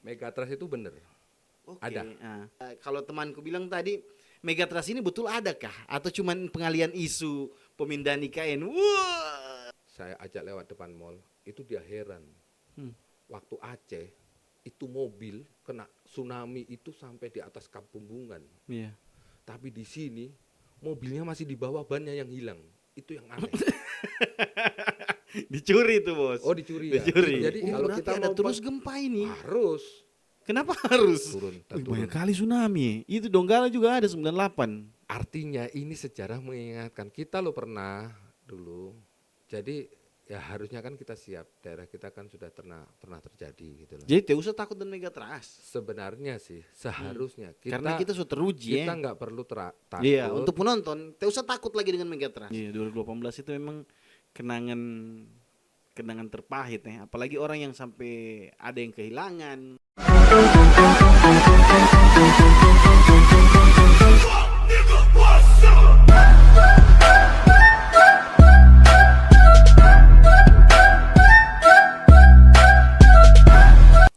Megatrust itu bener, Oke. ada. Kalau temanku bilang tadi, Megatrust ini betul adakah? Atau cuman pengalian isu pemindahan IKN? Wah. Saya ajak lewat depan mall, itu dia heran. Hmm. Waktu Aceh, itu mobil kena tsunami itu sampai di atas Kampung Bungan. Iya. Tapi di sini, mobilnya masih di bawah bannya yang hilang. Itu yang aneh. Dicuri tuh, Bos. Oh, dicuri ya? Dicuri. Jadi kalau berarti kita ada mau terus gempa ini. harus Kenapa harus? turun. Banyak kali tsunami. Itu Donggala juga ada 98. Artinya ini sejarah mengingatkan kita lo pernah dulu. Jadi ya harusnya kan kita siap. Daerah kita kan sudah pernah terjadi gitu loh. Jadi tidak usah takut dan Megatrust. Sebenarnya sih seharusnya Karena kita sudah teruji kita ya. nggak perlu takut. Iya, untuk penonton tidak usah takut lagi dengan Megatrust. Iya, 2018 itu memang kenangan terpahit ya. Apalagi orang yang sampai ada yang kehilangan.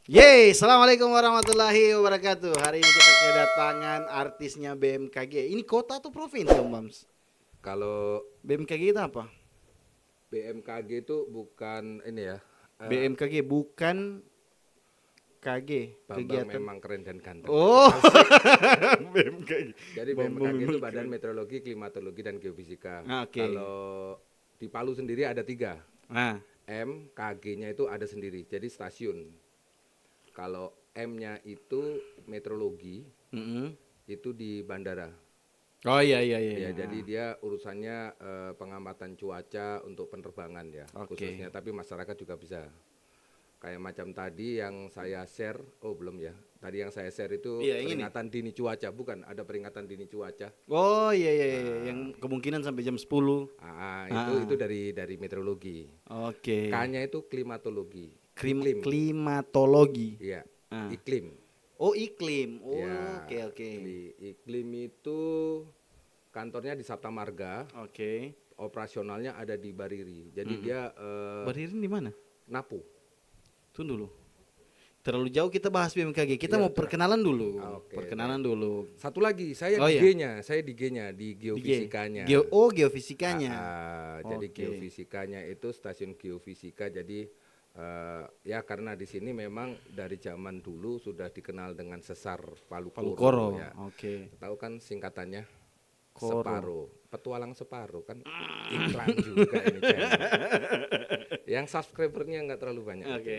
Yeay, assalamualaikum warahmatullahi wabarakatuh. Hari ini kita kedatangan artisnya BMKG. Ini kota atau provinsi, Om Bams? Kalau BMKG itu apa? BMKG itu bukan ini ya. BMKG bukan KG, Bambang kegiatan. memang keren dan ganteng. Oh, BMKG. Jadi Bambang BMKG itu memang Badan keren. Meteorologi, Klimatologi dan Geofisika. Oke. Kalau di Palu sendiri ada 3. Nah, M, KG-nya itu ada sendiri. Jadi stasiun. Kalau M-nya itu meteorologi, itu di bandara. oh iya. Ya, jadi dia urusannya pengamatan cuaca untuk penerbangan ya, Oke. khususnya. Tapi masyarakat juga bisa. Kayak macam tadi yang saya share, oh belum ya. Tadi yang saya share itu Iya, yang ini. peringatan dini cuaca, bukan? Ada peringatan dini cuaca. Oh iya, yang kemungkinan sampai jam 10. Itu dari meteorologi. Oke. K-nya itu klimatologi. Klimatologi. Iya, Ah. iklim. Oh, iklim. Oh, Ya, oke. Iklim itu kantornya di Sabta Marga, Oke. operasionalnya ada di Bariri. Jadi dia Berdiri di mana? Napu. Tunggu dulu. Terlalu jauh kita bahas BMKG. Kita Iya, mau perkenalan dulu. Oke, Perkenalan dulu. Satu lagi, saya Oh, di iya. G-nya, saya di G-nya, di geofisikanya. Geofisikanya. Jadi Oke. geofisikanya itu stasiun geofisika. Jadi ya karena di sini memang dari zaman dulu sudah dikenal dengan sesar Palu Koro. ya. Oke. Tahu kan singkatannya? Koro. Separuh. Petualang separuh kan iklan juga ini channel. Yang subscribernya nggak terlalu banyak. Oke.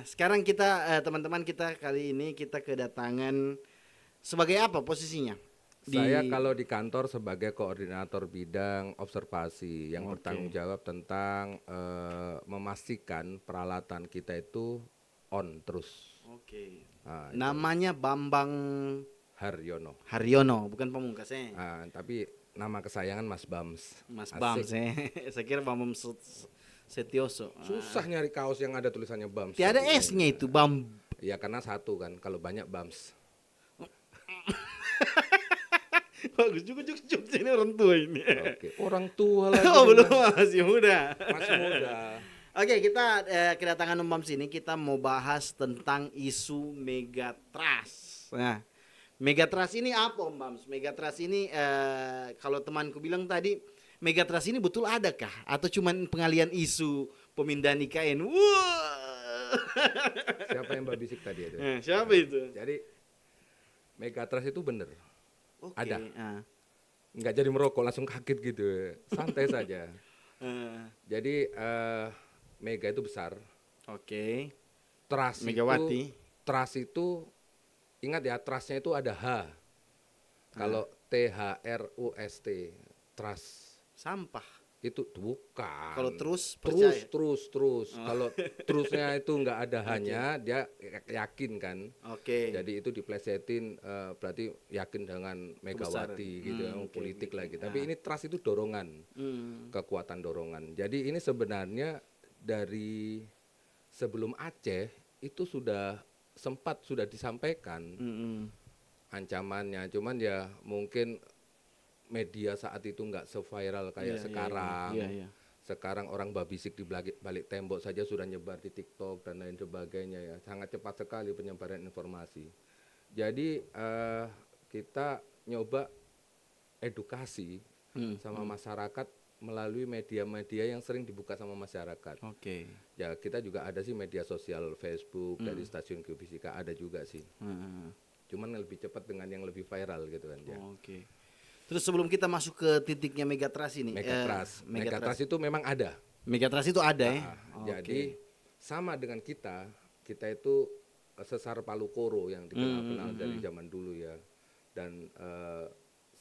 Sekarang kita teman-teman kita kali ini kita kedatangan sebagai apa posisinya? Saya kalau di kantor sebagai koordinator bidang observasi yang Oke. bertanggung jawab tentang memastikan peralatan kita itu on terus. Oke. Itu Namanya Bambang Haryono. bukan Pamungkas ya. Tapi nama kesayangan Mas Bams. Mas Asik. Bams ya. Saya kira Bambang Setioso. Susah nyari kaos yang ada tulisannya Bams. Tiada S-nya itu, Bam. Ya karena satu kan, kalau banyak Bams. Bagus juga ini orang tua ini. Oke, orang tua lagi. Oh, belum, masih muda. Masih muda. Oke, kita kedatangan Om Bams ini kita mau bahas tentang isu Megatrust. Nah, Megatrust ini apa Om Bams? Megatrust ini kalau temanku bilang tadi, Megatrust ini betul adakah? Atau cuman pengalian isu pemindahan IKN? Wah. Siapa yang babisik tadi itu? Siapa itu? Jadi Megatrust itu bener. Oke. Ada. Nggak jadi merokok langsung kaget gitu. Santai saja. Jadi Mega itu besar. Oke. Trust Megawati. itu ingat ya, trustnya itu ada H. Kalau THRUST, trust Sampah. itu bukan. Kalau terus percaya. terus. Kalau terusnya itu nggak ada hanya, dia yakin kan. Oke. Jadi itu diplesetin berarti yakin dengan Megawati gitu ya, politik lagi. Tapi ini trust itu dorongan, kekuatan dorongan. Jadi ini sebenarnya dari sebelum Aceh itu sudah disampaikan ancamannya. Cuman ya mungkin media saat itu nggak se-viral kayak sekarang. Iya. Sekarang orang babisik di balik tembok saja sudah nyebar di TikTok dan lain sebagainya ya. Sangat cepat sekali penyebaran informasi. Jadi kita nyoba edukasi sama masyarakat melalui media-media yang sering dibuka sama masyarakat. Oke. Ya kita juga ada sih media sosial Facebook dari stasiun Geofisika ada juga sih. Cuman lebih cepat dengan yang lebih viral gitu kan ya. Oke. Terus sebelum kita masuk ke titiknya Megatrust ini, Megatrust itu memang ada. Megatrust itu ada ya. Jadi sama dengan kita itu sesar Palu Koro yang dikenal-kenal dari zaman dulu ya. Dan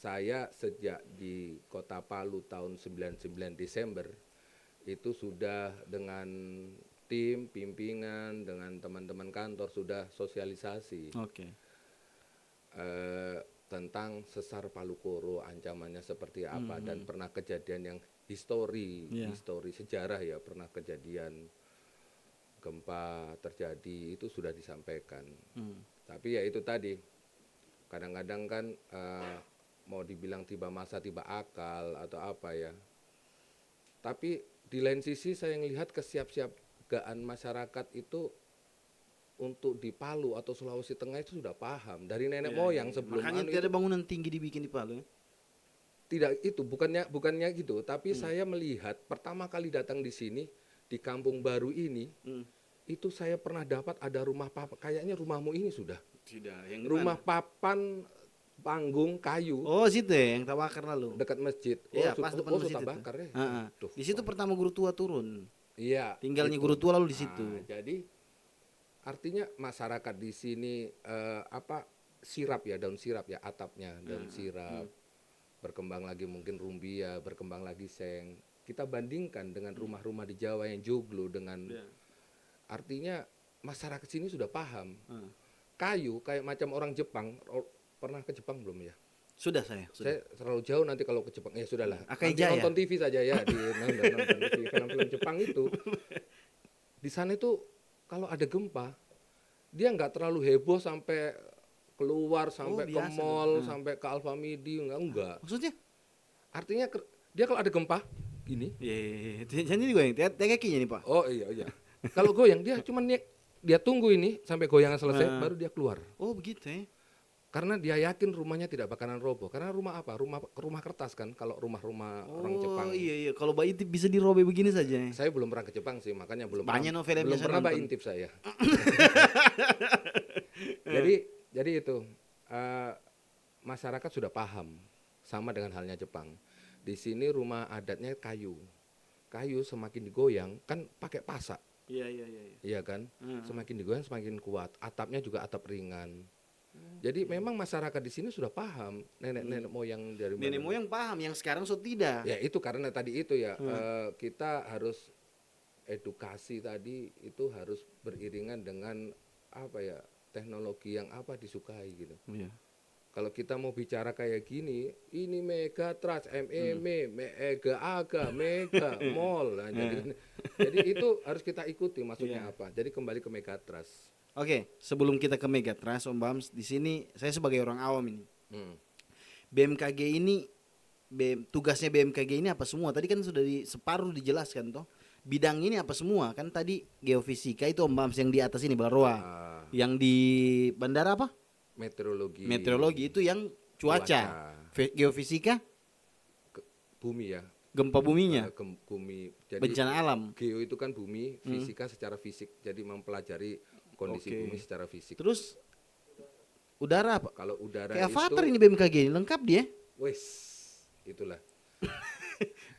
saya sejak di Kota Palu tahun 99 Desember itu sudah dengan tim pimpinan dengan teman-teman kantor sudah sosialisasi tentang sesar Palu Koro, ancamannya seperti apa dan pernah kejadian yang histori sejarah ya, pernah kejadian gempa terjadi itu sudah disampaikan. Tapi ya itu tadi kadang-kadang kan mau dibilang tiba masa tiba akal atau apa ya. Tapi di lain sisi saya melihat kesiapsiagaan masyarakat itu untuk di Palu atau Sulawesi Tengah itu sudah paham dari nenek moyang sebelum. Makanya tidak ada bangunan tinggi dibikin di Palu. Tidak itu bukannya gitu, tapi saya melihat pertama kali datang di sini di Kampung Baru ini itu saya pernah dapat ada rumah papan, kayaknya rumahmu ini sudah. Tidak, yang rumah papan panggung kayu. Oh, situ ya yang terbakar lalu. Dekat masjid. Iya, pas depan masjid itu. Bakar ya. Di situ pertama guru tua turun. Iya. Tinggalnya guru tua lalu di situ. Jadi artinya masyarakat di sini sirap ya, daun sirap ya, atapnya daun sirap. Berkembang lagi mungkin rumbia, berkembang lagi seng. Kita bandingkan dengan rumah-rumah di Jawa yang joglo dengan artinya masyarakat sini sudah paham. Kayu kayak macam orang Jepang. Pernah ke Jepang belum ya? Sudah saya. Saya terlalu jauh nanti kalau ke Jepang. Ya sudahlah. Akai Nanti Jaya. nonton TV saja ya di nonton di film-film Jepang itu. Di sana itu kalau ada gempa, dia nggak terlalu heboh sampai keluar sampai ke mall, sampai ke Alfamidi, enggak. Maksudnya? Artinya dia kalau ada gempa gini. Iya. Jadi goyang. Kakinya nih, Pak. Oh iya. Kalau goyang dia cuma dia tunggu ini sampai goyangan selesai baru dia keluar. Oh, begitu ya. Karena dia yakin rumahnya tidak bakalan roboh. Karena rumah apa? Rumah kertas kan. Kalau rumah-rumah orang Jepang. Oh iya. Kalau Mbak Intip bisa dirobek begini saja. Saya belum pernah ke Jepang sih, makanya belum Banyak pernah Mbak Intip saya. Jadi itu masyarakat sudah paham sama dengan halnya Jepang. Di sini rumah adatnya kayu. Kayu semakin digoyang kan pakai pasak. Iya. Iya kan? Semakin digoyang semakin kuat. Atapnya juga atap ringan. Jadi memang masyarakat di sini sudah paham nenek moyang dari mana. Nenek moyang paham, yang sekarang tidak. Ya itu karena tadi itu ya kita harus edukasi tadi itu harus beriringan dengan apa ya teknologi yang apa disukai gitu. Iya. Kalau kita mau bicara kayak gini, ini Megatrust, Mega Aga, Mega Mall. Nah, jadi itu harus kita ikuti maksudnya apa. Jadi kembali ke Megatrust. Oke, sebelum kita ke Megatrust, Om Bams, di sini saya sebagai orang awam ini. BMKG ini tugasnya BMKG ini apa semua? Tadi kan sudah separuh dijelaskan toh. Bidang ini apa semua? Kan tadi geofisika itu Om Bams yang di atas ini Balaroa. Yang di bandara apa? Meteorologi itu yang cuaca. Geofisika? Bumi ya. Gempa buminya. Bumi. Jadi bencana alam. Geo itu kan bumi, fisika secara fisik. Jadi mempelajari kondisi bumi secara fisik. Terus udara apa? Kalau udara kayak itu Avatar ini BMKG ini lengkap dia. Wes, itulah.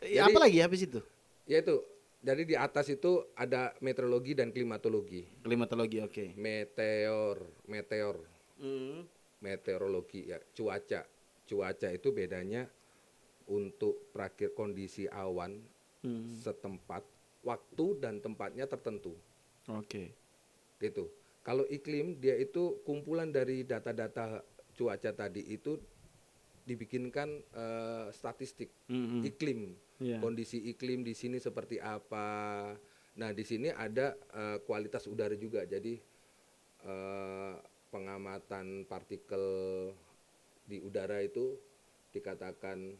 Apa lagi habis itu? Ya itu. Jadi di atas itu ada meteorologi dan klimatologi. Klimatologi, oke. Meteorologi ya, cuaca. Cuaca itu bedanya untuk perakir kondisi awan setempat, waktu dan tempatnya tertentu. Oke. Itu. Kalau iklim dia itu kumpulan dari data-data cuaca tadi itu dibikinkan statistik iklim, kondisi iklim di sini seperti apa. Nah di sini ada kualitas udara juga. Jadi pengamatan partikel di udara itu dikatakan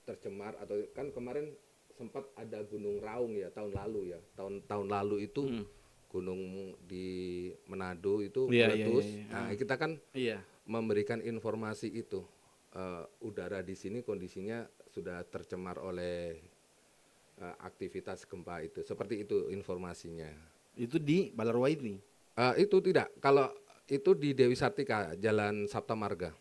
tercemar atau kan kemarin sempat ada Gunung Raung ya tahun lalu ya. Tahun lalu itu gunung di Manado itu Iya, meletus. iya. Nah, kita kan Iya. memberikan informasi itu. Udara di sini kondisinya sudah tercemar oleh aktivitas gempa itu. Seperti itu informasinya. Itu di Balarwa ini. Itu tidak. Kalau itu di Dewi Sartika, Jalan Sapta Marga.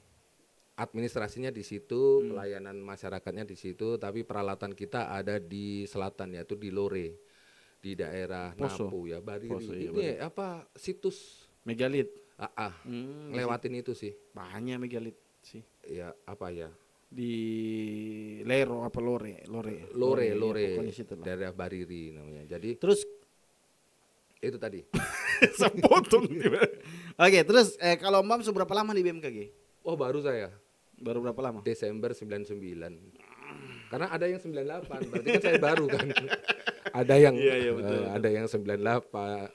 Administrasinya di situ, pelayanan masyarakatnya di situ, tapi peralatan kita ada di selatan yaitu di Lore, di daerah Poso. Napu ya, Bariri. Poso, iya, Ini apa situs Megalit. ngelewatin itu sih. Banyak megalit sih. Ya apa ya? Di Lero apa Lore. Lore, Ya, pokoknya situ lah. daerah Bariri namanya. Jadi Terus itu tadi. sepotong. Oke, terus kalau Mam seberapa lama di BMKG? Oh, baru saya Baru berapa lama? Desember 99. Karena ada yang 98, berarti kan saya baru kan. Ada yang Iya, betul. ada yang 98,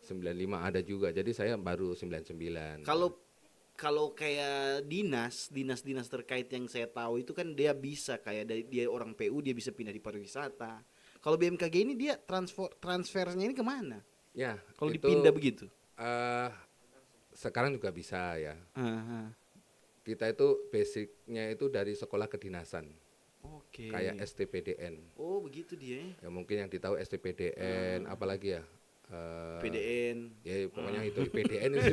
95 ada juga. Jadi saya baru 99. Kalau kayak dinas terkait yang saya tahu itu kan dia bisa kayak dia orang PU dia bisa pindah di pariwisata. Kalau BMKG ini dia transfernya ini kemana? Ya, Kalau itu, dipindah begitu? sekarang juga bisa ya. Aha. Kita itu basicnya itu dari sekolah kedinasan. Oke. Kayak STPDN. Oh begitu dia. Ya mungkin yang ditahu STPDN, apalagi ya? PDN. Ya pokoknya itu PDN itu.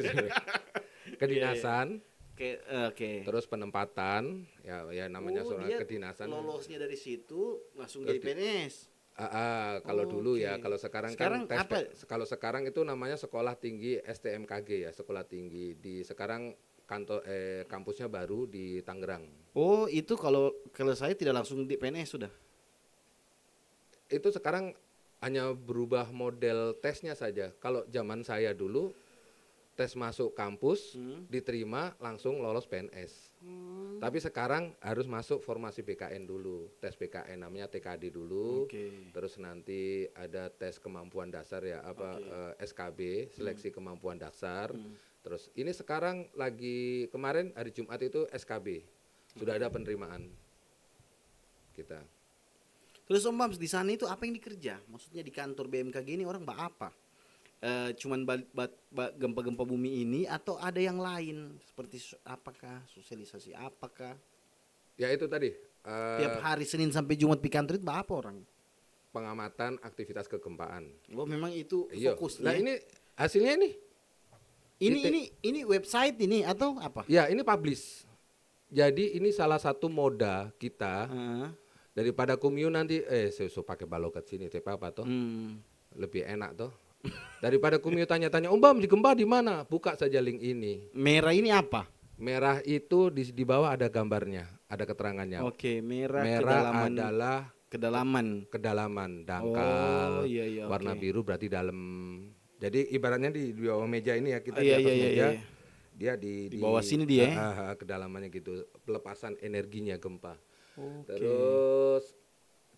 Kedinasan. Oke. Terus penempatan, ya namanya soal dia kedinasan. lolosnya dari situ langsung jadi PNS. Kalau dulu ya, Oke. kalau sekarang Sekarang kan apa? kalau sekarang itu namanya sekolah tinggi STMKG ya, sekolah tinggi di sekarang kantor kampusnya baru di Tangerang. Oh itu kalau saya tidak langsung di PNS sudah. Itu sekarang hanya berubah model tesnya saja. Kalau zaman saya dulu tes masuk kampus diterima langsung lolos PNS. Tapi sekarang harus masuk formasi BKN dulu, tes BKN namanya TKD dulu. Oke. Terus nanti ada tes kemampuan dasar ya SKB, seleksi kemampuan dasar. Terus ini sekarang lagi kemarin hari Jumat itu SKB. Sudah ada penerimaan kita. Terus Om Bams di sana itu apa yang dikerja? Maksudnya di kantor BMKG ini orang apa? Cuman gempa-gempa bumi ini atau ada yang lain seperti apakah sosialisasi apakah? Ya itu tadi Tiap hari Senin sampai Jumat di kantor itu apa orang? pengamatan aktivitas kegempaan. Oh memang itu Iya. fokusnya. Nah ini hasilnya ini. Ini website ini atau apa? Ya ini publish. Jadi ini salah satu moda kita daripada Kumyu nanti so pakai baloket sini apa toh lebih enak toh daripada Kumyu tanya-tanya Om Bam di gempa di mana, buka saja link ini. Merah ini apa? Merah itu di bawah ada gambarnya, ada keterangannya. Oke, merah adalah kedalaman dangkal. Oh, iya, warna oke. biru berarti dalam. Jadi ibaratnya di bawah meja ini ya kita di Iya, atas iya, meja. iya. Dia di bawah sini dia. kedalamannya gitu, pelepasan energinya gempa. Oke. Terus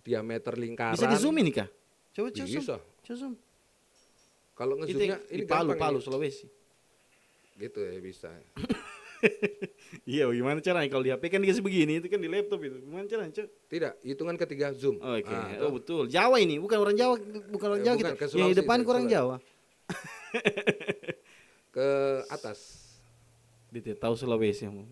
diameter lingkaran. Bisa di zoom ini kah? Coba Bisa. Coba zoom. Kalau ngezoomnya Di ini Palu, gampang ini. Sulawesi. Gitu ya bisa. Iya, gimana caranya kalau di HP kan dikasih begini, itu kan di laptop itu. Gimana caranya, Cok? Tidak, hitungan ketiga zoom. Oke. Nah, Oh, betul. Jawa ini, bukan orang Jawa, bukan orang Jawa bukan, kita. ke Yang di Sulawesi, depan ke kurang Sulawesi. Jawa. ke atas. Dia tahu Sulawesi, Om.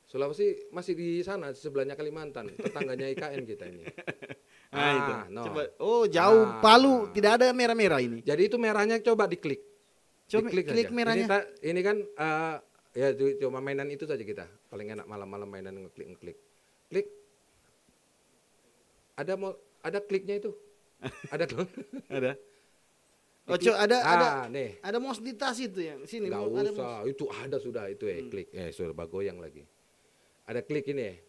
Sulawesi masih di sana, sebelahnya Kalimantan, tetangganya IKN kita ini. Nah, itu. No. Coba. Oh, jauh Palu tidak ada merah-merah ini. Jadi itu merahnya coba diklik. Coba Diklik klik saja. merahnya. Ini kan ya cuma mainan itu saja kita. Paling enak malam-malam mainan ngeklik. Klik. Ada kliknya itu. Ada Ada. Oh, Diklik. ada nih. ada mouse di tas itu yang sini. Nggak Ada usah, itu ada sudah itu klik. Sudah goyang lagi. Ada klik ini.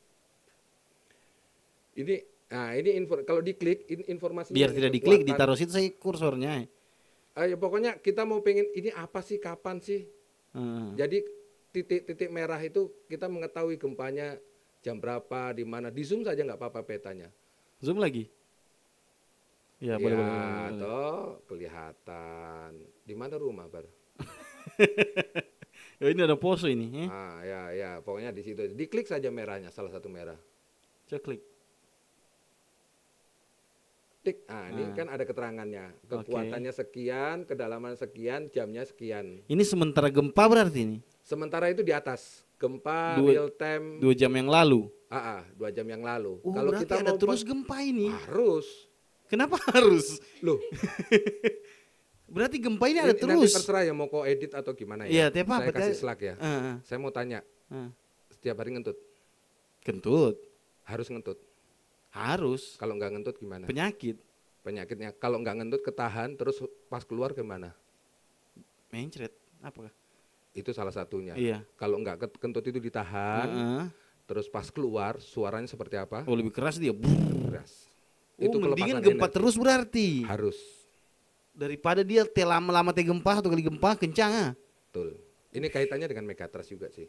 Ini kalau diklik informasinya. biar tidak diklik ditaruh situ saya kursornya. Ya pokoknya kita mau pengen ini apa sih, kapan sih? Jadi titik-titik merah itu kita mengetahui gempanya jam berapa, di mana. Di zoom saja nggak apa-apa petanya. Zoom lagi. Ya, boleh. Toh kelihatan. Di mana rumah, Bar? Ya, ini ada Poso ini. Ya, pokoknya di situ. Diklik saja merahnya, salah satu merah. Coba klik. tik. Ini kan ada keterangannya. Kekuatannya sekian, kedalaman sekian, jamnya sekian. Ini sementara gempa berarti ini? Sementara itu di atas. Gempa real time 2 jam yang lalu. 2 jam yang lalu. Kalau kita ada terus gempa ini. Harus. Kenapa harus? Loh. Berarti gempa ini ada Nanti terus. terserah ya mau kau edit atau gimana ya. Iya, tiap saya apa kasih slug ya. Saya mau tanya. Setiap hari ngentut? Kentut. Harus ngentut? Harus. Kalau nggak ngentut gimana? Penyakitnya. Kalau nggak ngentut ketahan terus pas keluar gimana? Mencret. Apa? Itu salah satunya. Iya. Kalau nggak kentut itu ditahan, terus pas keluar suaranya seperti apa? Oh, lebih keras dia. Keras. Itu mendingan gempa energi. Terus berarti. Harus. Daripada dia lama-lama gempa, 1 kali gempa kencang. Betul. Ini kaitannya dengan megatrust juga sih.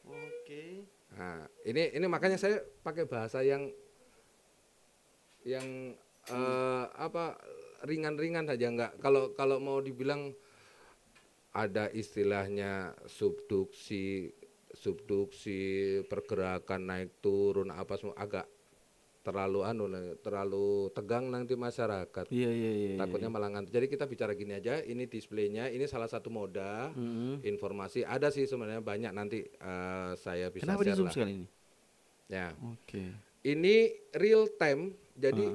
Oke. Nah, ini makanya saya pakai bahasa yang ringan-ringan saja, nggak. Kalau mau dibilang ada istilahnya subduksi, pergerakan naik turun apa semua agak terlalu tegang nanti masyarakat. Iya. Takutnya malah ngantuk. Jadi kita bicara gini aja, ini displaynya, ini salah satu moda informasi. Ada sih sebenarnya banyak, nanti saya bisa Kenapa share di zoom lah. sekali ini? Ya. Oke. Ini real time, jadi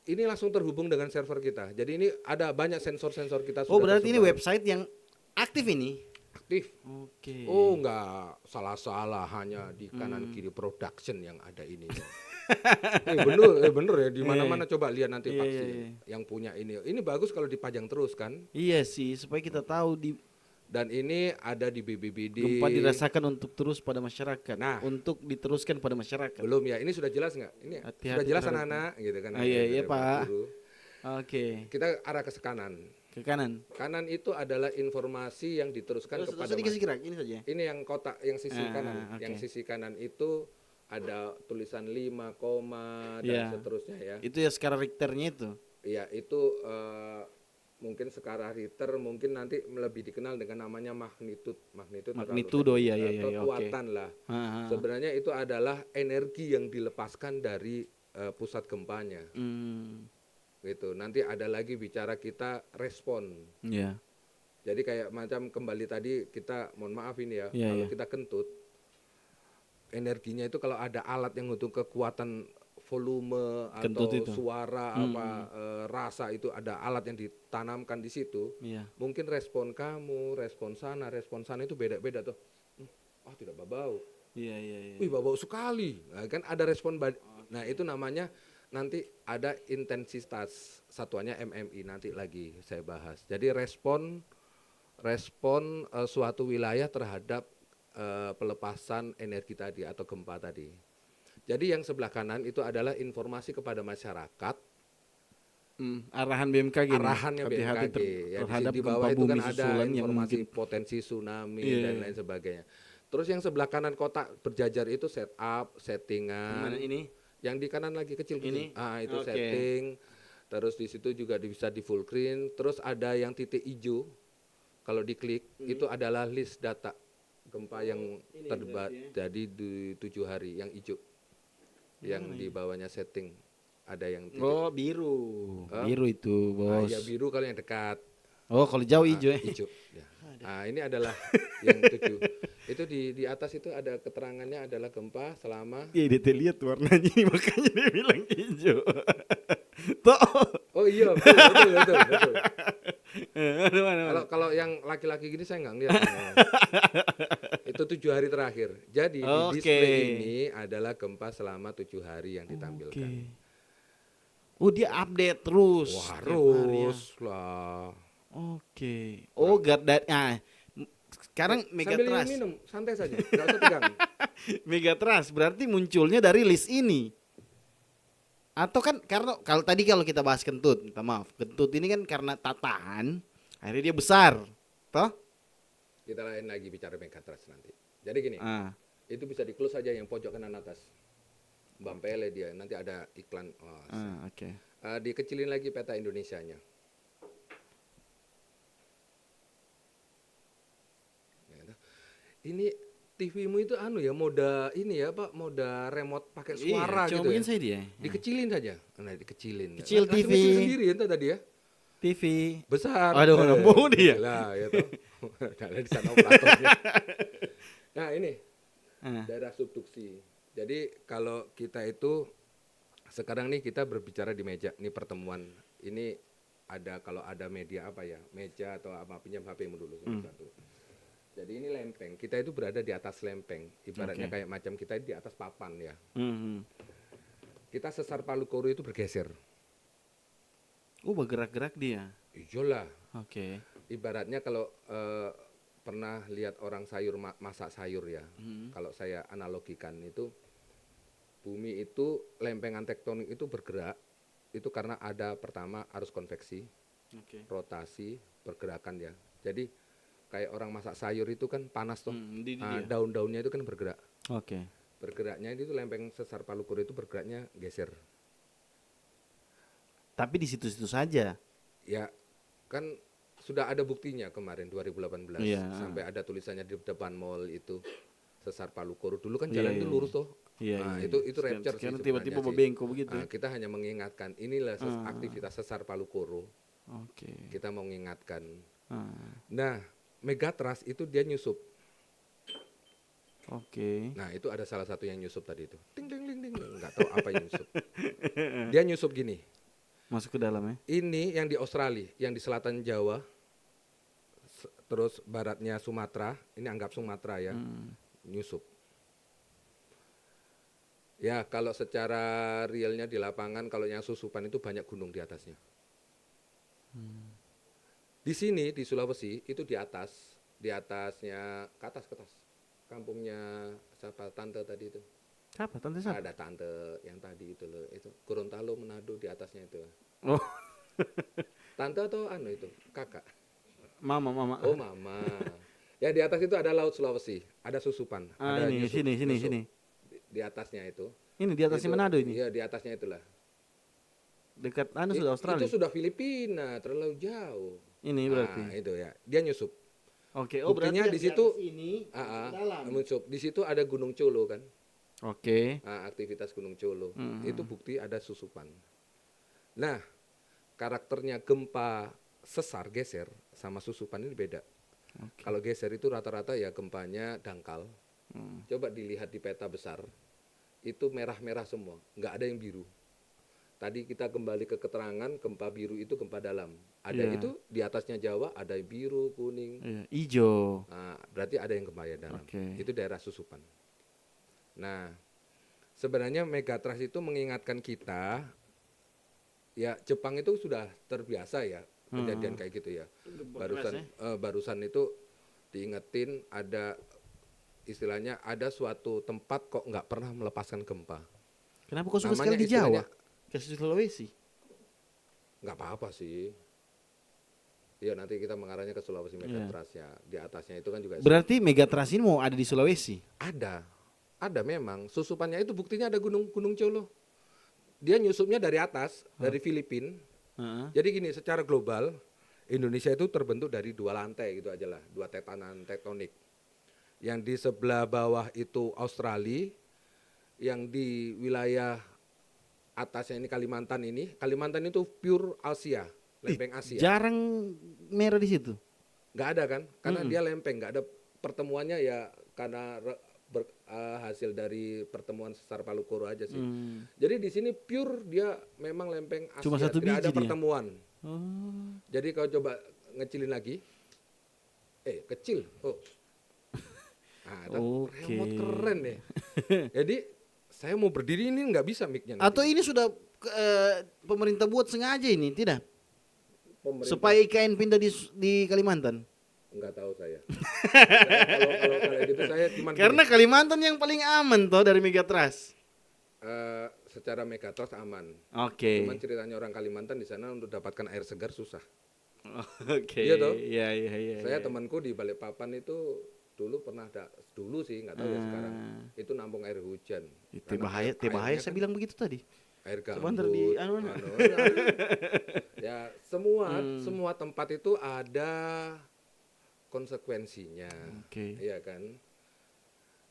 ini langsung terhubung dengan server kita. Jadi ini ada banyak sensor-sensor kita. Oh, berarti ini website yang aktif ini? Aktif. Oke. Oh, enggak salah-salah, hanya di kanan kiri production yang ada ini. Bener ya, di mana-mana coba lihat nanti vaksin yang punya ini. Ini bagus kalau dipajang terus kan? Iya sih, supaya kita tahu dan ini ada di BBBD. Gempa dirasakan untuk terus pada masyarakat. Nah, untuk diteruskan pada masyarakat. Belum ya, ini sudah jelas nggak? Ini sudah jelas anak-anak gitu kan? Iya Pak. Oke. Kita arah ke kanan. Ke kanan. Kanan itu adalah informasi yang diteruskan kepada masyarakat. Ini saja. Ini yang kotak, yang sisi kanan. Yang sisi kanan itu ada tulisan 5, dan seterusnya ya. Itu ya skala Richternya itu. Iya, itu mungkin skala Richter, mungkin nanti lebih dikenal dengan namanya magnitudo ya. Kekuatan lah. Sebenarnya itu adalah energi yang dilepaskan dari pusat gempanya. Gitu. Nanti ada lagi bicara kita respon. Iya. Jadi kayak macam kembali tadi kita, mohon maaf ini ya, kalau kita kentut, energinya itu kalau ada alat yang untuk kekuatan volume kentut atau itu. Suara rasa itu ada alat yang ditanamkan di situ. Mungkin respon kamu, respon sana itu beda-beda tuh. Tidak bau. Iya. Wih, bau sekali. Nah, kan ada respon Nah, itu namanya nanti ada intensitas, satuannya MMI, nanti lagi saya bahas. Jadi respon suatu wilayah terhadap pelepasan energi tadi atau gempa tadi. Jadi yang sebelah kanan itu adalah informasi kepada masyarakat. Arahan BMKG. Arahannya BMKG. Ya, di bawah itu kan ada informasi potensi tsunami dan lain sebagainya. Terus yang sebelah kanan kotak berjajar itu setup, settingan. Mana ini? Yang di kanan lagi kecil ini. Itu setting. Terus di situ juga bisa di full screen. Terus ada yang titik hijau. Kalau diklik itu adalah list data gempa yang terjadi di 7 hari yang hijau. Yang di bawahnya setting ada yang titik. Oh, biru. Biru itu, Bos. Ya biru kalau yang dekat. Oh, kalau jauh hijau ya. Hijau. Ya. Ini adalah yang 7. Itu di atas itu ada keterangannya adalah gempa selama. Iya, dia lihat warnanya makanya dia bilang hijau. Oh iya, betul. Kalau yang laki-laki gini saya nggak ngeliat. Itu 7 hari terakhir. Jadi di display ini adalah gempa selama 7 hari yang ditampilkan. Oh, dia update terus. Wah, harus lah. Oke. Oh, sekarang Megatrust. Sambil minum, santai saja, nggak usah tegang. Megatrust berarti munculnya dari list ini. Atau kan karena kalau kita bahas kentut, minta maaf, kentut ini kan karena tatahan, akhirnya dia besar, toh? Kita lain lagi bicara Megatrust nanti. Jadi gini, itu bisa di close saja yang pojok kanan atas. Bampele dia, nanti ada iklan. Oke. Dikecilin lagi peta Indonesianya. Ini TV-mu itu anu ya, mode ini ya Pak, mode remote pakai suara Iya, gitu coba ya. saya dia. Dikecilin saja. Nah, dikecilin. Kecil Langsung TV. kecil sendiri ya tadi ya. TV. Besar. Aduh, nggak mau dia. Lah, ya toh. Ada di sana operatornya. Nah, ini daerah subduksi. Jadi kalau kita itu sekarang nih kita berbicara di meja, ini pertemuan. Ini ada kalau ada media apa ya? Meja atau apa, pinjam HP-mu dulu satu. Jadi ini lempeng. Kita itu berada di atas lempeng. Ibaratnya kayak macam kita di atas papan ya. Kita sesar Palu Koro itu bergeser. Oh, bergerak-gerak dia. Iyalah. Oke. Ibaratnya kalau pernah lihat orang sayur masak sayur ya. Kalau saya analogikan itu bumi itu lempengan tektonik itu bergerak itu karena ada pertama arus konveksi, rotasi, pergerakan ya. Jadi kayak orang masak sayur itu kan panas toh. Daun-daunnya itu kan bergerak. Oke. Bergeraknya itu lempeng sesar Palu Koro itu bergeraknya geser. Tapi di situ-situ saja. Ya, kan sudah ada buktinya kemarin 2018 sampai ada tulisannya di depan mall itu sesar Palu Koro. Dulu kan jalan itu lurus toh. Itu rapture sih sebenarnya. Tiba-tiba membengkok begitu. Kita hanya mengingatkan inilah aktivitas sesar Palu Koro. Kita mau mengingatkan. Nah, Megatrust itu dia nyusup. Nah, itu ada salah satu yang nyusup tadi itu. Ting ting ting ting. Enggak tahu apa yang nyusup. Dia nyusup gini. Masuk ke dalam ya. Ini yang di Australia, yang di selatan Jawa. Terus baratnya Sumatera, ini anggap Sumatera ya. Nyusup. Ya, kalau secara realnya di lapangan kalau yang susupan itu banyak gunung di atasnya. Di sini di Sulawesi itu di atasnya ke atas kampungnya siapa tante tadi itu. Siapa tante siapa? Ada tante yang tadi itu loh, itu Gorontalo Manado di atasnya itu. Oh. Tante atau anu itu kakak? Mama. Oh mama. Ya di atas itu ada laut Sulawesi, ada susupan. Ada ini nyusup, sini. Di atasnya itu. Ini di atasnya Manado ini. Iya di atasnya itulah. Dekat sudah Australia. Itu sudah Filipina, terlalu jauh. Ini berarti. Nah, itu ya. Dia nyusup. Oke, buktinya berarti di situ ini dalam. Nyusup. Di situ ada Gunung Colo kan. Oke. Aktivitas Gunung Colo. Itu bukti ada susupan. Nah, karakternya gempa sesar geser sama susupan ini beda. Kalau geser itu rata-rata ya gempanya dangkal. Coba dilihat di peta besar. Itu merah-merah semua, nggak ada yang biru. Tadi kita kembali ke keterangan gempa biru itu gempa dalam. Ada itu di atasnya Jawa ada yang biru, kuning, hijau. Nah, berarti ada yang gempa ya dalam. Itu daerah susupan. Nah, sebenarnya Megatrust itu mengingatkan kita, ya Jepang itu sudah terbiasa ya kejadian kayak gitu ya. Barusan itu diingetin ada istilahnya ada suatu tempat kok nggak pernah melepaskan gempa. Kenapa kok suka sekali di Jawa? Ke Sulawesi? Nggak apa-apa sih. Iya nanti kita mengarahnya ke Sulawesi Megatrust ya. Di atasnya itu kan juga. Berarti Megatrust ini mau ada di Sulawesi? Ada memang. Susupannya itu buktinya ada Gunung Colo. Dia nyusupnya dari atas, dari Filipina. Jadi gini, secara global Indonesia itu terbentuk dari 2 lantai gitu aja lah, 2 tetanan tektonik. Yang di sebelah bawah itu Australia, yang di wilayah atasnya ini Kalimantan itu pure Asia, lempeng Asia. Jarang merah di situ. Nggak ada kan? Karena dia lempeng, nggak ada pertemuannya ya karena hasil dari pertemuan sesar Palu Koro aja sih. Jadi di sini pure dia memang lempeng Asia, cuma satu tidak biji ada pertemuan. Jadi kalau coba ngecilin lagi, kecil. Remote keren ya. Jadi saya mau berdiri ini nggak bisa mic-nya. Atau ini sudah pemerintah buat sengaja ini, tidak? Pemerintah. Supaya IKN pindah di Kalimantan? Nggak tahu saya. Kalau gitu saya cuman karena gini. Kalimantan yang paling aman toh dari Megatrust. Secara Megatrust aman. Cuman ceritanya orang Kalimantan di sana untuk dapatkan air segar susah. Iya toh? Iya. Saya temanku di Balikpapan itu dulu pernah dulu sih nggak tahu ya sekarang itu nampung air hujan. Itu bahaya saya bilang begitu tadi. Air gambut. Sebentar di ya semua tempat itu ada konsekuensinya. Iya kan.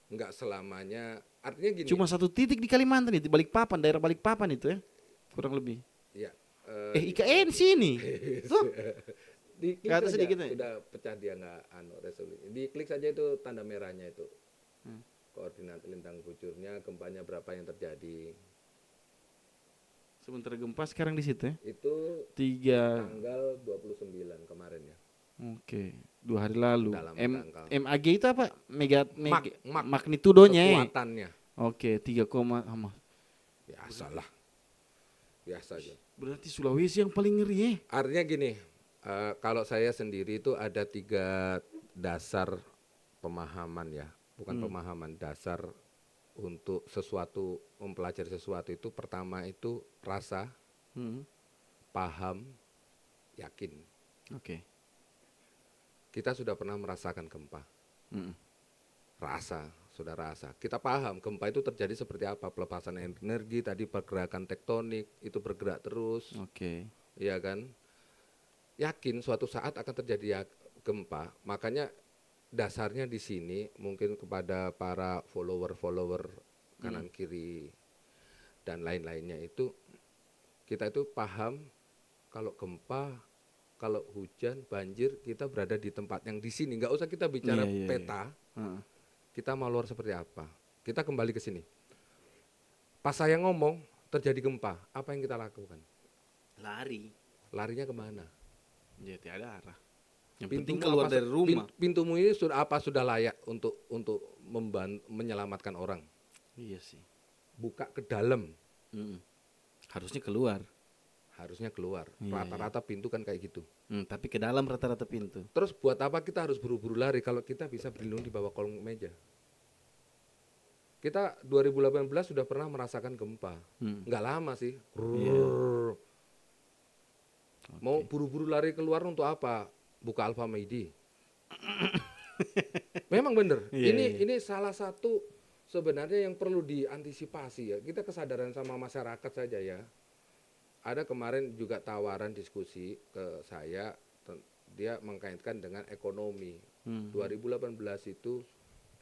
nggak selamanya. Artinya gini. Cuma satu titik di Kalimantan itu, Balikpapan, daerah Balikpapan itu ya, kurang lebih. Ya. IKN sini. Tuh. Diklik Ke atas saja sedikit ya. sudah pecah dia nggak resolusi. Diklik saja itu tanda merahnya itu. Koordinat lintang kucurnya, gempanya berapa yang terjadi. Sementara gempa sekarang di situ ya. Itu 3. tanggal 29 kemarin ya. Oke, 2 hari lalu. Dalam tanggal. MAG itu apa? Mak. Magnitudonya. Kekuatannya. Oke, 3, sama. Biasalah. Biasa aja. Berarti Sulawesi yang paling ngeri ya. Artinya gini, kalau saya sendiri itu ada 3 dasar pemahaman ya. Bukan pemahaman, dasar untuk sesuatu, mempelajari sesuatu itu. Pertama itu rasa, paham, yakin. Oke. Kita sudah pernah merasakan gempa. Sudah rasa. Kita paham gempa itu terjadi seperti apa, pelepasan energi, tadi pergerakan tektonik, itu bergerak terus. Oke. Iya kan? Yakin suatu saat akan terjadi gempa. Makanya dasarnya di sini mungkin kepada para follower kanan kiri dan lain-lainnya itu, kita itu paham kalau gempa, kalau hujan, banjir, kita berada di tempat yang di sini. Nggak usah kita bicara peta. Kita mau luar seperti apa. Kita kembali ke sini. Pas saya ngomong terjadi gempa, apa yang kita lakukan? Lari. Larinya kemana? Ya tidak ada arah. Yang penting keluar dari rumah. Pintumu ini sudah layak untuk menyelamatkan orang. Iya sih. Buka ke dalam. Harusnya keluar. Rata-rata pintu kan kayak gitu. Tapi ke dalam rata-rata pintu. Terus buat apa kita harus buru-buru lari kalau kita bisa berlindung di bawah kolong meja? Kita 2018 sudah pernah merasakan gempa. Nggak lama sih. Mau buru-buru lari keluar untuk apa? Buka Alfamidi. Memang benar. Ini salah satu sebenarnya yang perlu diantisipasi ya. Kita kesadaran sama masyarakat saja ya. Ada kemarin juga tawaran diskusi ke saya, dia mengkaitkan dengan ekonomi. 2018 itu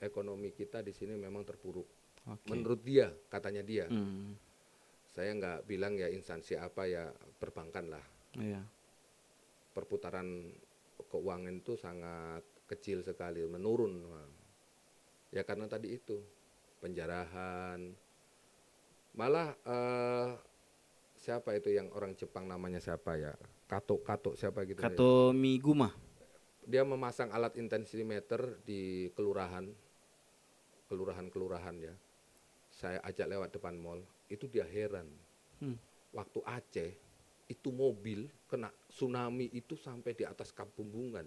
ekonomi kita di sini memang terpuruk. Menurut dia, katanya dia. Saya nggak bilang ya instansi apa ya, perbankan lah. Perputaran keuangan itu sangat kecil sekali, menurun. Ya karena tadi itu penjarahan. Malah siapa itu yang orang Jepang namanya siapa ya? Kato siapa gitu. Kato Miguma. Dia memasang alat intensimeter di kelurahan ya. Saya ajak lewat depan mall, itu dia heran. Waktu Aceh itu mobil kena tsunami itu sampai di atas Kampungan.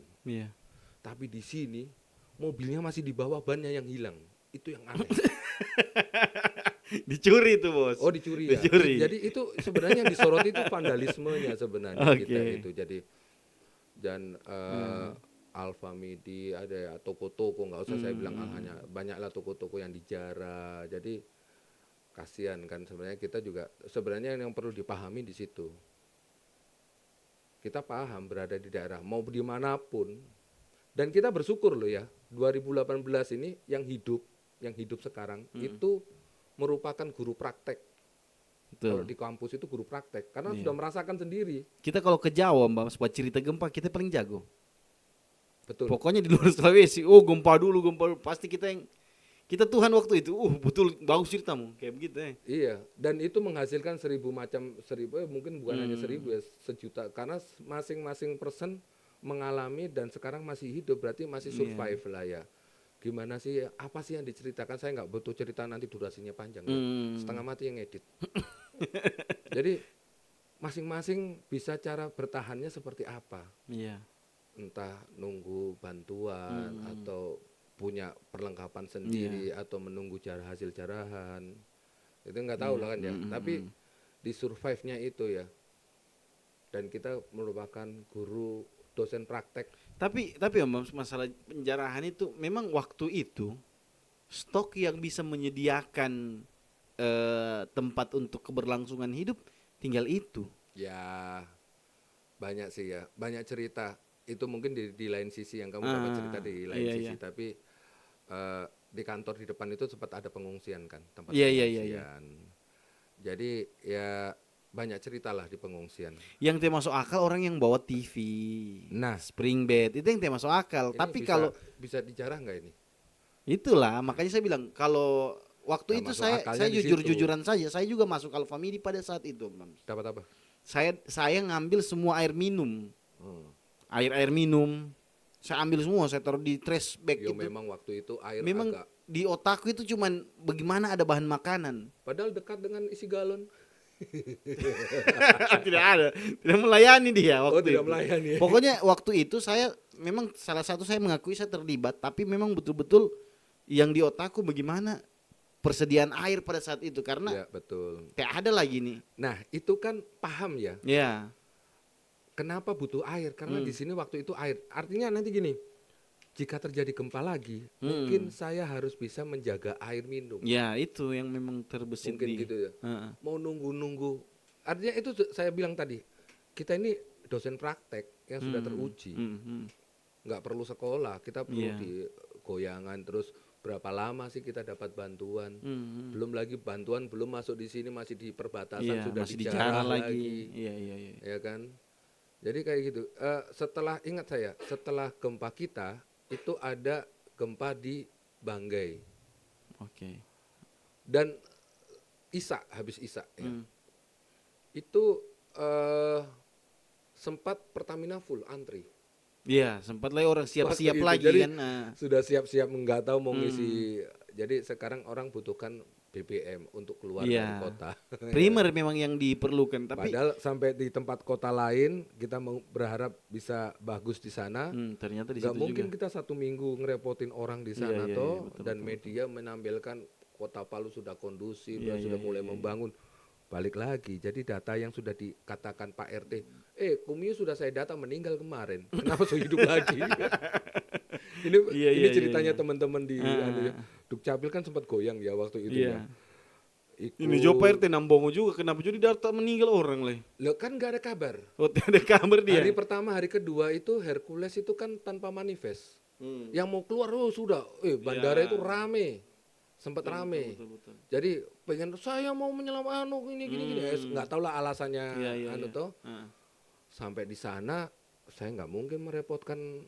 Tapi di sini mobilnya masih di bawah, bannya yang hilang. Itu yang aneh. Dicuri tuh bos. Oh dicuri ya. Jadi itu sebenarnya yang disorot itu vandalismenya sebenarnya kita itu. Jadi dan Alfamidi ada ya, toko-toko, nggak usah saya bilang hanya banyaklah toko-toko yang dijarah. Jadi kasihan kan sebenarnya, kita juga sebenarnya yang perlu dipahami di situ. Kita paham berada di daerah mau dimanapun, dan kita bersyukur loh ya 2018 ini yang hidup sekarang itu merupakan guru praktek. Kalau di kampus itu guru praktek karena sudah merasakan sendiri. Kita kalau ke Jawa Mbak, buat cerita gempa kita paling jago. Betul. Pokoknya di luar Sulawesi, gempa dulu pasti kita Tuhan waktu itu. Betul, bagus ceritamu kayak begitu ya. Iya, dan itu menghasilkan 1000 mungkin bukan hanya 1000 ya, 1.000.000 karena masing-masing person mengalami dan sekarang masih hidup, berarti masih survive lah ya. Gimana sih, apa sih yang diceritakan, saya nggak butuh cerita nanti durasinya panjang ya. Setengah mati yang edit. Jadi masing-masing bisa cara bertahannya seperti apa. Entah nunggu bantuan atau punya perlengkapan sendiri atau menunggu hasil jarahan, itu nggak tahu lah kan ya. Tapi di survive-nya itu ya, dan kita merupakan guru dosen praktek. Tapi Om, masalah penjarahan itu memang waktu itu stok yang bisa menyediakan tempat untuk keberlangsungan hidup tinggal itu. Ya banyak sih ya, banyak cerita. Itu mungkin di lain sisi yang kamu dapat cerita di lain sisi. Tapi di kantor di depan itu sempat ada pengungsian kan, tempat Iya, pengungsian. iya, iya, iya. Jadi ya banyak cerita lah di pengungsian. Yang tidak masuk akal orang yang bawa TV, Nah, spring bed itu yang tidak masuk akal. ini Tapi bisa kalau bisa dijarah nggak ini? itulah makanya saya bilang kalau waktu Nggak itu masuk saya akalnya di situ. jujur-jujuran saja, saya juga masuk Alfa Midi pada saat itu, Bams. Dapat apa? Saya ngambil semua air minum, Hmm. air minum, saya ambil semua, saya taruh di trash bag Yo itu. memang waktu itu air Memang agak, di otakku itu cuman bagaimana ada bahan makanan. padahal dekat dengan isi galon. Tidak ada, tidak melayani dia waktu Oh, tidak itu. melayani. Pokoknya waktu itu saya memang salah satu saya mengakui saya terlibat, tapi memang betul-betul yang di otakku bagaimana persediaan air pada saat itu karena Ya betul. kayak ada lagi nih. Nah itu kan paham ya. Ya, Kenapa butuh air? Karena di sini waktu itu air. Artinya nanti gini, jika terjadi gempa lagi, mungkin saya harus bisa menjaga air minum. ya itu yang memang terbesit Mungkin di. gitu ya. Mau nunggu-nunggu. Artinya itu saya bilang tadi, kita ini dosen praktek yang sudah teruji. Nggak perlu sekolah, kita perlu Iya. di goyangan terus. Berapa lama sih kita dapat bantuan? Belum lagi bantuan belum masuk di sini, masih di perbatasan, Iya, sudah masih dijarah dijarah lagi. Iya, iya, iya. Ya kan? Jadi kayak gitu. Setelah ingat saya, setelah gempa kita itu ada gempa di Banggai Oke. dan habis Isa ya. Itu sempat Pertamina full antri. Iya, sempat lah orang siap-siap Waktu itu. lagi Jadi, kan. sudah siap-siap nggak tahu mau ngisi. Jadi sekarang orang butuhkan BBM untuk keluar dari Iya. kota. Primer memang yang diperlukan, tapi Padahal sampai di tempat kota lain kita mau berharap bisa bagus di sana. ternyata di Gak situ mungkin juga. kita 1 minggu ngerepotin orang di sana Iya, toh, iya, betul, dan betul, media menampilkan kota Palu sudah kondusif, Iya, dan sudah iya, mulai iya, iya. membangun. Balik lagi, jadi data yang sudah dikatakan Pak RT, Kumio sudah saya data meninggal kemarin, kenapa so hidup lagi? Ini Iya, ini iya, ceritanya iya. teman-teman di anu ya. Dukcapil kan sempat goyang ya waktu itu Iya. ya. Ini Jo Pak RT Nambongo juga, kenapa jadi data meninggal orang lah? Loh kan nggak ada kabar. Oh, tidak ada kabar dia. Hari pertama, hari kedua itu Hercules itu kan tanpa manifest. Yang mau keluar sudah, bandara Ya. itu rame, sempat rame. Betul. Jadi pengen saya mau menyelamatkan ini gini. Nggak tahu lah alasannya Iya. toh. Sampai di sana saya nggak mungkin merepotkan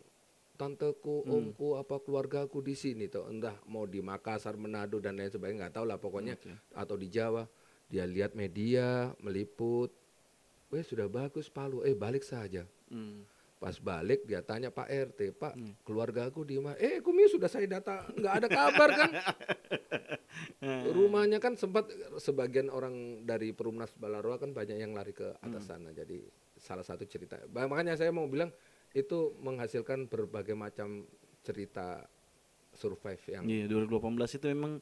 tanteku, omku, apa keluargaku di sini toh. Entah mau di Makassar, Manado dan lain sebagainya, nggak tahu lah pokoknya. Atau di Jawa. Dia lihat media meliput, sudah bagus Palu, balik saja. Pas balik dia tanya Pak RT, Pak keluarga aku di mana? Kumio sudah saya data, nggak ada kabar kan? Rumahnya kan sempat sebagian orang dari Perumnas Balaroa kan banyak yang lari ke atas sana. Jadi salah satu cerita. Makanya saya mau bilang itu menghasilkan berbagai macam cerita survive yang. Iya, 2018 itu memang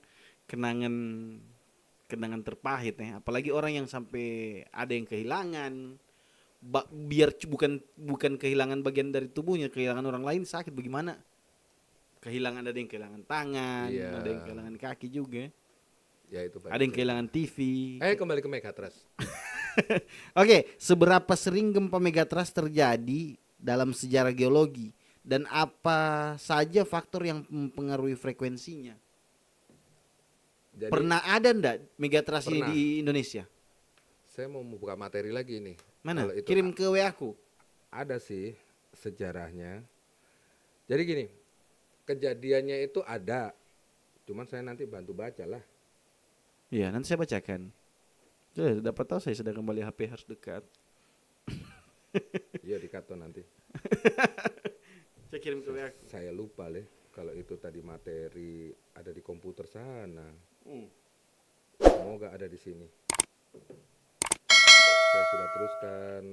kenangan terpahit ya. Apalagi orang yang sampai ada yang kehilangan. Biar bukan kehilangan bagian dari tubuhnya, kehilangan orang lain sakit bagaimana? Kehilangan, ada yang kehilangan tangan, Iya. ada yang kehilangan kaki juga. Ya itu Ada yang kehilangan TV. Kembali ke Megatrust. Oke, seberapa sering gempa megatrust terjadi dalam sejarah geologi dan apa saja faktor yang mempengaruhi frekuensinya? Jadi Pernah ada ndak megatrust ini Pernah. di Indonesia? saya mau membuka materi lagi nih. Mana? Kalau itu Kirim ke WA aku. ada sih sejarahnya. Jadi gini, kejadiannya itu ada, cuman saya nanti bantu baca lah. Iya, nanti saya bacakan. Dapat tahu saya sedang kembali HP harus dekat. Iya dikato nanti. Saya kirim ke WA aku. Saya lupa leh kalau itu tadi materi ada di komputer sana. Semoga ada di sini. Saya sudah teruskan.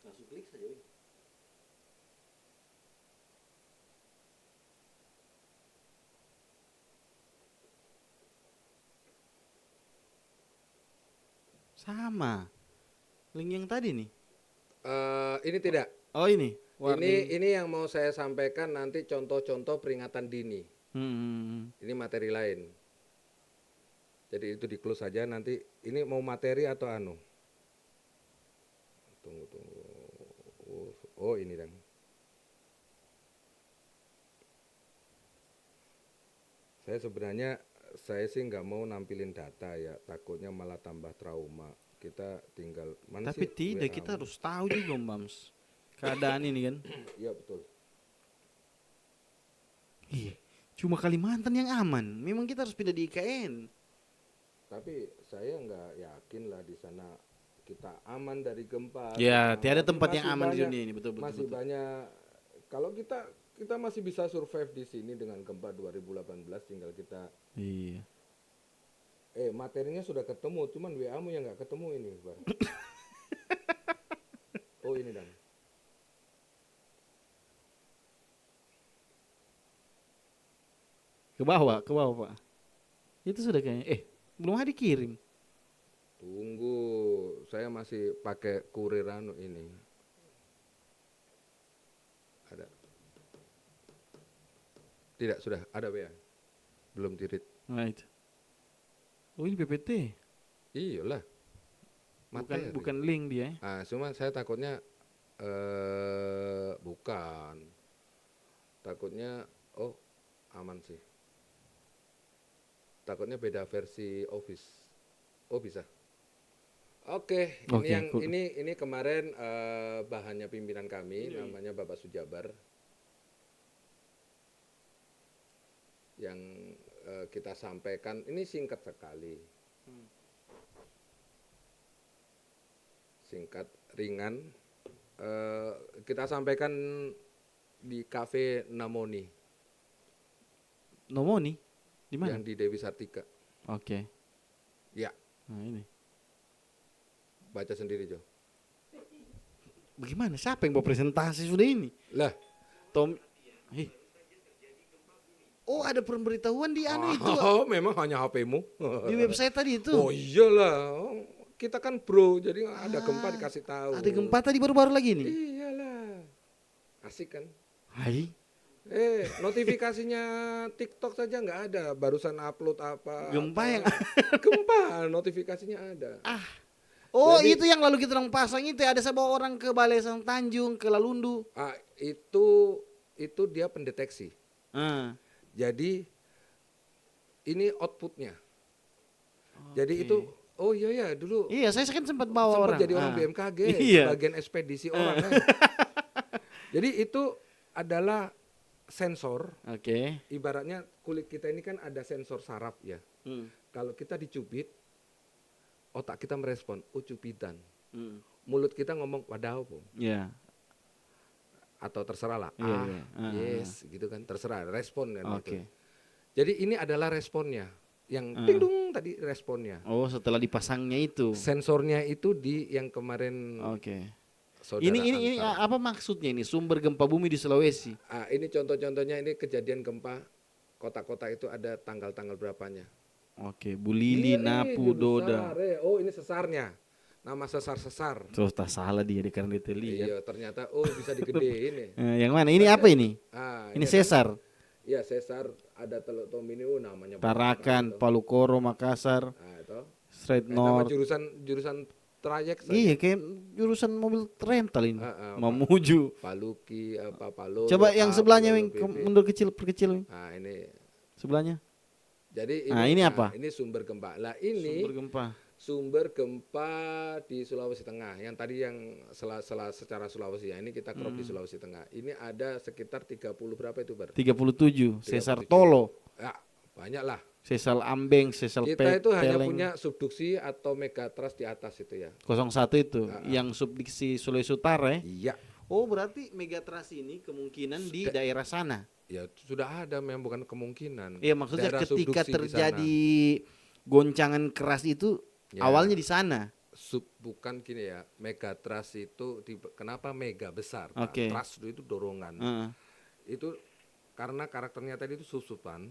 Langsung klik saja, Wing. Sama. Link yang tadi nih. Ini tidak. Oh ini. Warning. Ini yang mau saya sampaikan nanti contoh-contoh peringatan dini. Ini materi lain. Jadi itu di close saja. Nanti ini mau materi atau anu? Tunggu. Oh ini dan. Saya sih nggak mau nampilin data ya, takutnya malah tambah trauma. Kita tinggal mana Tapi sih tidak, WA-mu? kita harus tahu juga Bams keadaan ini kan. Iya betul. Iya, cuma Kalimantan yang aman. Memang kita harus pindah di IKN. Tapi saya nggak yakin lah di sana kita aman dari gempa. Ya, tiada Tapi tempat yang masih aman di banyak- dunia ini, betul. Masih banyak. Kalau kita masih bisa survive di sini dengan gempa 2018, tinggal kita Iya. materinya sudah ketemu, cuman WA-mu yang nggak ketemu ini, Bar. Oh ini dan. Ke bawah Pak. Itu sudah kayaknya. Belum ada dikirim. Tunggu, saya masih pakai kurir anu ini. Ada. Tidak, sudah ada WA. Belum tirit. Nah itu. Oh ini PPT. Iyalah. Materi. Bukan link dia. Cuma saya takutnya bukan. Takutnya aman sih. Takutnya beda versi Office. Oh bisa. Oke, Oke, cool. ini kemarin bahannya pimpinan kami, namanya Bapak Sujabar, yang kita sampaikan. Ini singkat sekali, singkat, ringan. Kita sampaikan di Cafe Namoni, Nomoni di mana? yang di Dewi Sartika. Oke. Ya, Nah ini. baca sendiri Jo. Bagaimana? Siapa yang bawa presentasi sudah ini? Lah, Tom. Oh ada pemberitahuan di anu itu. memang hanya HP-mu. Di website tadi itu. Oh iyalah, kita kan bro, jadi ada gempa dikasih tahu. Ada gempa tadi baru-baru lagi nih. Iyalah, asik kan? Hai. Notifikasinya TikTok saja nggak ada, barusan upload apa? Gempa yang. Gempa, notifikasinya ada. Oh Jadi- itu yang lalu kita orang pasang itu ada sebuah orang ke Balai Sang Tanjung ke Lalundu. Itu dia pendeteksi. Jadi ini outputnya. Jadi itu, oh iya dulu Iya saya kan sempat bawa sempat orang. jadi orang BMKG, Iya. bagian ekspedisi orang kan. Jadi itu adalah sensor. Oke. Ibaratnya kulit kita ini kan ada sensor saraf ya. Kalau kita dicubit, otak kita merespon, cubitan. Mulut kita ngomong wadaw po. Iya. Atau terserah lah, Iya. yes, gitu kan, terserah, respon kan Oke. gitu. Jadi ini adalah responnya, yang ding dung tadi responnya. Oh setelah dipasangnya itu. Sensornya itu di yang kemarin Oke. saudara Ini antar. apa maksudnya ini sumber gempa bumi di Sulawesi? Ini contoh-contohnya, ini kejadian gempa kota-kota itu ada tanggal-tanggal berapanya. Oke, Bulili, Napu, ini Doda. besar, ini sesarnya. Nama sesar-sesar. Terus tak salah dia karena dia lihat. Iya, ternyata bisa digedein nih. Yang mana? Ini apa ini? Ini Ini sesar. Iya, sesar, ada Teluk Tomini, namanya Tarakan, Palukoro, Makassar, itu. Straight Nama North. jurusan trayek saja. Iya, kayak jurusan mobil rental ini. Pak. Menuju. Paluki, Palu. Coba yang sebelahnya yang PP. mundur kecil, perkecil. Ini. Sebelahnya. Jadi ini apa? Ini sumber gempa. Lah ini Sumber gempa. sumber gempa di Sulawesi Tengah. Yang tadi yang secara Sulawesi ya. Ini kita crop di Sulawesi Tengah. Ini ada sekitar 30 berapa itu, Bar? 37. Sesar 37. Tolo. Ya, banyak lah. Sesal Ambeng, Sesal Kita itu hanya Peleng. punya subduksi atau megatrust di atas itu ya. 01 itu. Yang subdiksi Sulawesi Utara ya. Iya. Oh berarti megatras ini kemungkinan di daerah sana. Ya sudah ada, memang bukan kemungkinan. Iya maksudnya Daerah ketika subduksi di terjadi goncangan keras itu Ya. awalnya di sana. Bukan gini ya, megatrust itu kenapa mega besar? Oke. Trust itu dorongan. Itu karena karakternya tadi itu susupan.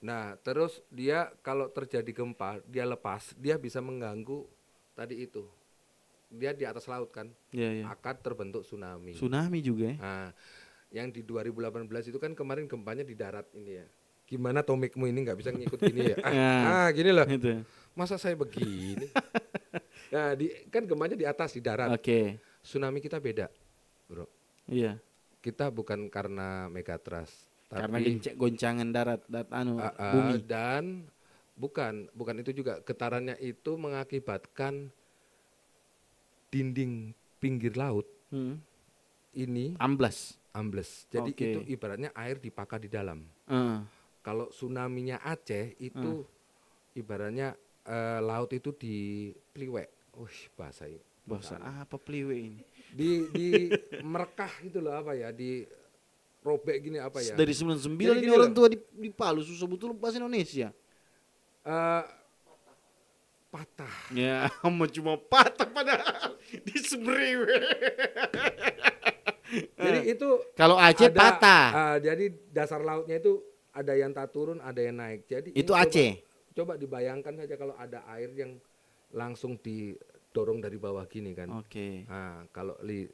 Nah, terus dia kalau terjadi gempa, dia lepas, dia bisa mengganggu tadi itu. Dia di atas laut kan, Iya. akan terbentuk tsunami. Tsunami juga ya. Nah, Yang di 2018 itu kan kemarin gempanya di darat ini ya. Gimana Tomikmu ini nggak bisa ngikut gini ya? Gini loh. Itu. Masa saya begini? Nah, kan gempanya di atas di darat. Oke. Tsunami kita beda, bro. Iya. Kita bukan karena megatrust, Karena tapi goncangan darat bumi. dan bukan itu juga, getarannya itu mengakibatkan dinding pinggir laut ini Amblas. ambles. Jadi Oke. itu ibaratnya air dipaka di dalam. Kalau tsunami-nya Aceh itu ibaratnya laut itu dipeliwek. Bahasa apa pliwe ini? Di merekah gitu loh, apa ya, di robek gini apa ya. Dari 99 Jadi ini gini orang loh. tua di Palu susah betul bahasa Indonesia. Patah. Ya, cuma patah padahal di Sebriwe. Jadi itu Kalau Aceh patah. jadi dasar lautnya itu ada yang tak turun, ada yang naik. Jadi Itu ini Aceh. Coba dibayangkan saja kalau ada air yang langsung didorong dari bawah gini kan. Oke. Nah, kalau di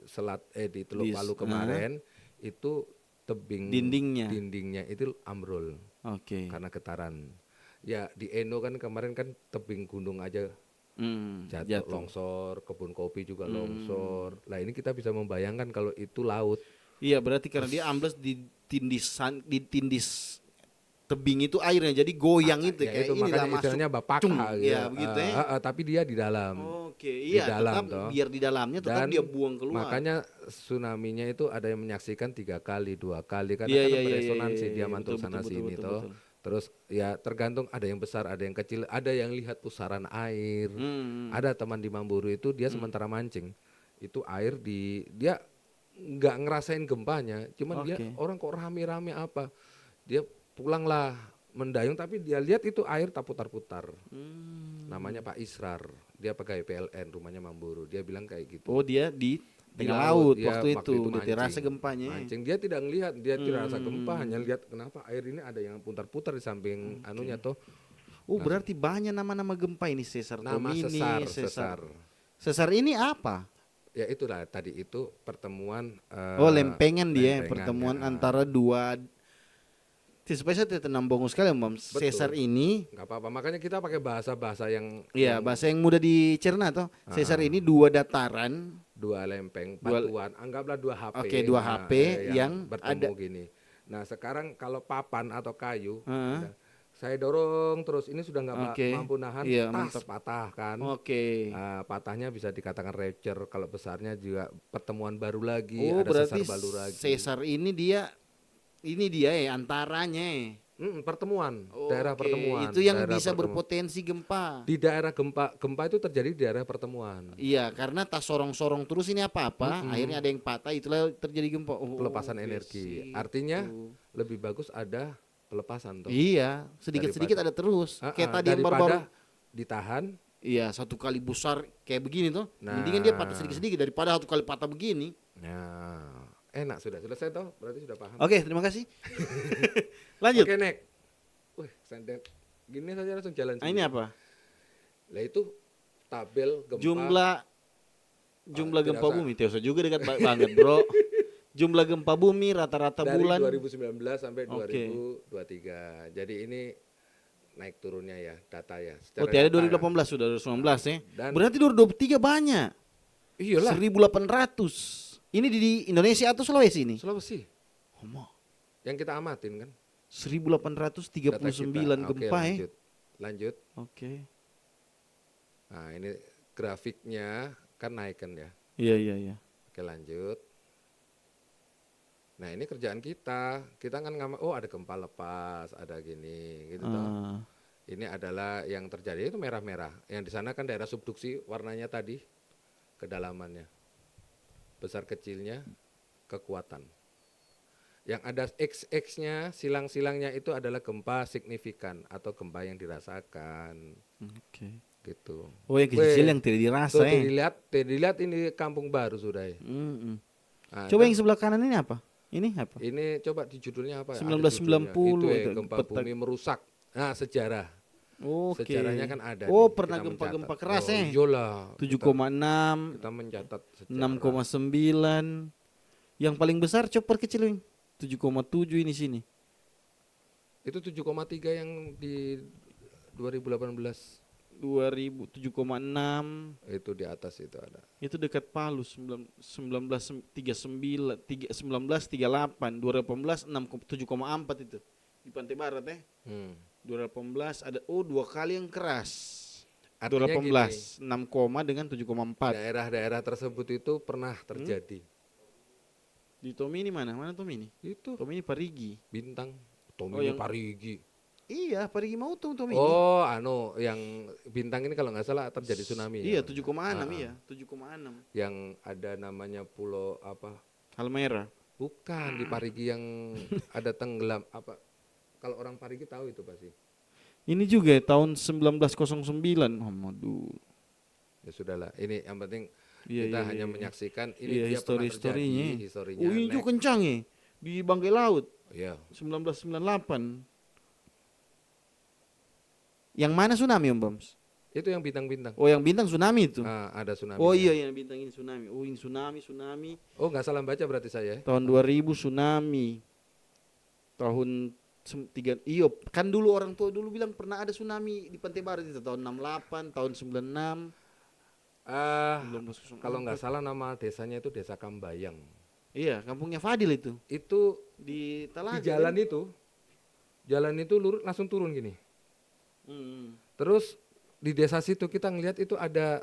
Teluk Palu kemarin itu dindingnya itu ambrol. Oke. Karena getaran. Ya di Eno kan kemarin kan tebing gunung aja jatuh, longsor, kebun kopi juga longsor. Lah ini kita bisa membayangkan kalau itu laut. Iya, berarti karena dia ambles di tindis tebing itu airnya jadi goyang itu Ya kayak itu ini makanya lah istilahnya masuk. bapaka gitu. Ya begitu ya. Tapi dia di dalam. Oke, iya, di dalam, tetap biar di dalamnya tetap Dan dia buang keluar. Makanya tsunami-nya itu ada yang menyaksikan 3 kali, 2 kali karena Iya, kan iya, beresonansi iya, dia iya, mantul betul, sana betul, sini betul, toh. betul. Terus ya tergantung, ada yang besar, ada yang kecil, ada yang lihat pusaran air. Ada teman di Mamburu itu dia sementara mancing. Itu air dia nggak ngerasain gempanya, cuman dia orang kok rame-rame apa. Dia pulanglah mendayung tapi dia lihat itu air tak putar-putar. Namanya Pak Israr, dia pegawai PLN, rumahnya Mamburu. Dia bilang kayak gitu. Oh, dia di Di tengah laut ya, waktu itu dia mancing. terasa gempanya. Mancing, dia tidak ngelihat, dia tidak rasa gempa, hanya lihat kenapa air ini ada yang putar-putar di samping anunya toh. Berarti banyak nama-nama gempa ini, sesar Nama Tomini, sesar. Sesar ini apa? Ya itulah tadi itu pertemuan Lempengan dia, lempengan, pertemuan ya. antara dua. Supaya saya tidak nambung sekali, Mam. Sesar ini nggak apa-apa, makanya kita pakai bahasa yang bahasa yang mudah dicerna toh. Sesar ini dua dataran, dua lempeng batuan, anggaplah 2 HP. Oke, 2 HP yang bertemu gini. Nah, sekarang kalau papan atau kayu, saya dorong terus, ini sudah nggak mampu nahan, patah kan. Patahnya bisa dikatakan rupture, kalau besarnya juga pertemuan baru lagi, ada sesar baru lagi. Sesar ini dia antaranya. Pertemuan, daerah pertemuan. Itu yang bisa berpotensi gempa. Di daerah gempa itu terjadi di daerah pertemuan. Iya, karena tak sorong-sorong terus ini apa-apa, akhirnya ada yang patah, itulah terjadi gempa. Pelepasan energi. Artinya lebih bagus ada pelepasan toh. Iya, sedikit-sedikit ada terus. Kayak tadi yang baru-baru ditahan. Iya, satu kali besar kayak begini tuh. Mendingan dia patah sedikit-sedikit daripada satu kali patah begini. Nah, enak, sudah selesai toh, berarti sudah paham. Oke, terima kasih. Lanjut. Oke, Nek. Sendet gini saja langsung jalan. Ini apa? Lah itu tabel gempa. Jumlah gempa bumi. Teoso juga dekat banget, Bro. Jumlah gempa bumi rata-rata dari bulan 2019 sampai 2023. Jadi ini naik turunnya ya data ya. Tiada 2018 sudah 2019 ya. Berarti 2023 banyak. Iyalah. 1.800. Ini di Indonesia atau Sulawesi ini? Sulawesi. Yang kita amatin kan. 1.839 gempa ya. Lanjut. Oke. Nah, ini grafiknya kan naik kan ya. Iya. Oke, lanjut. Nah, ini kerjaan kita. Kita kan ada gempa lepas, ada gini gitu toh. Ini adalah yang terjadi itu merah-merah. Yang di sana kan daerah subduksi, warnanya tadi kedalamannya. Besar kecilnya, kekuatan. Yang ada XX-nya, silang-silangnya itu adalah gempa signifikan atau gempa yang dirasakan. Oke. Gitu. Yang kecil yang tidak dirasa ya. Dilihat ini kampung baru sudah ya. Coba yang sebelah kanan ini apa? Ini apa? Ini coba di judulnya apa? 1990 itu gempa bumi merusak. Nah, sejarah. Sejarahnya kan ada. Pernah gempa-gempa keras ya. Iyalah. 7,6. Kita mencatat 6,9. Yang paling besar chopper kecil ini. 7,7 ini sini. Itu 7,3 yang di 2018. 2007,6 Itu di atas itu ada. itu dekat Palu 1939 1938 2018 7,4 itu di Pantai Barat 2018 ada 2 kali yang keras. Artinya 2018 6, dengan 7,4. daerah-daerah tersebut itu pernah terjadi. Di Tomini mana? Mana Tomini? Itu Tomini Parigi. Bintang, Tomini yang- Parigi. Iya, Parigi Mautung Tomini. Oh, yang Bintang ini kalau nggak salah terjadi tsunami. Iya, ya. 7,6 iya, 7,6. Yang ada namanya pulau apa? Halmahera. Bukan di Parigi yang ada tenggelam apa? Kalau orang Parigi tahu itu pasti. Ini juga tahun 1909. Aduh. Ya sudahlah. Ini yang penting Iya, kita iya, hanya iya. menyaksikan ini Iya, dia pernah historinya. terjadi, historinya. Oh, ini juga kencang ya. Di Bangkai Laut Iya. 1998. Yang mana tsunami, Om Bams? Itu yang bintang-bintang. Oh, yang bintang tsunami itu. Ada tsunami. Oh iya, yang bintang ini tsunami. Oh, ini tsunami. Oh, nggak salah baca berarti saya. Tahun 2000 tsunami. Tahun 3 iyo, kan dulu orang tua dulu bilang pernah ada tsunami di Pantai Barat itu tahun 68, tahun 96. Kalau nggak salah nama desanya itu Desa Kambayang. Iya, kampungnya Fadil itu. Itu Di Talaga. di jalan kan? itu, jalan itu lurus langsung turun gini. Hmm. Terus di desa situ kita ngelihat itu ada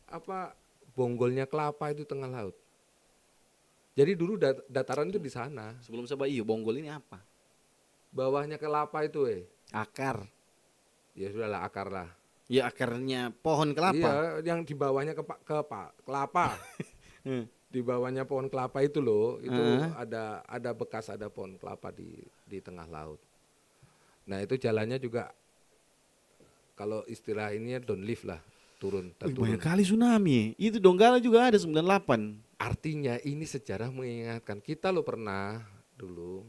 apa bonggolnya kelapa itu tengah laut. Jadi dulu dataran itu di sana. Sebelum saya iyo, bonggol ini apa? Bawahnya kelapa itu Akar. Ya sudahlah akar lah. Ya akarnya pohon kelapa. Iya, yang di bawahnya kelapa. Di bawahnya pohon kelapa itu loh, itu ada bekas ada pohon kelapa di tengah laut. Nah, itu jalannya juga kalau istilah ini downlift lah, turun. Banyak kali tsunami. Itu Donggala juga ada 98. Artinya ini sejarah mengingatkan kita lo pernah dulu.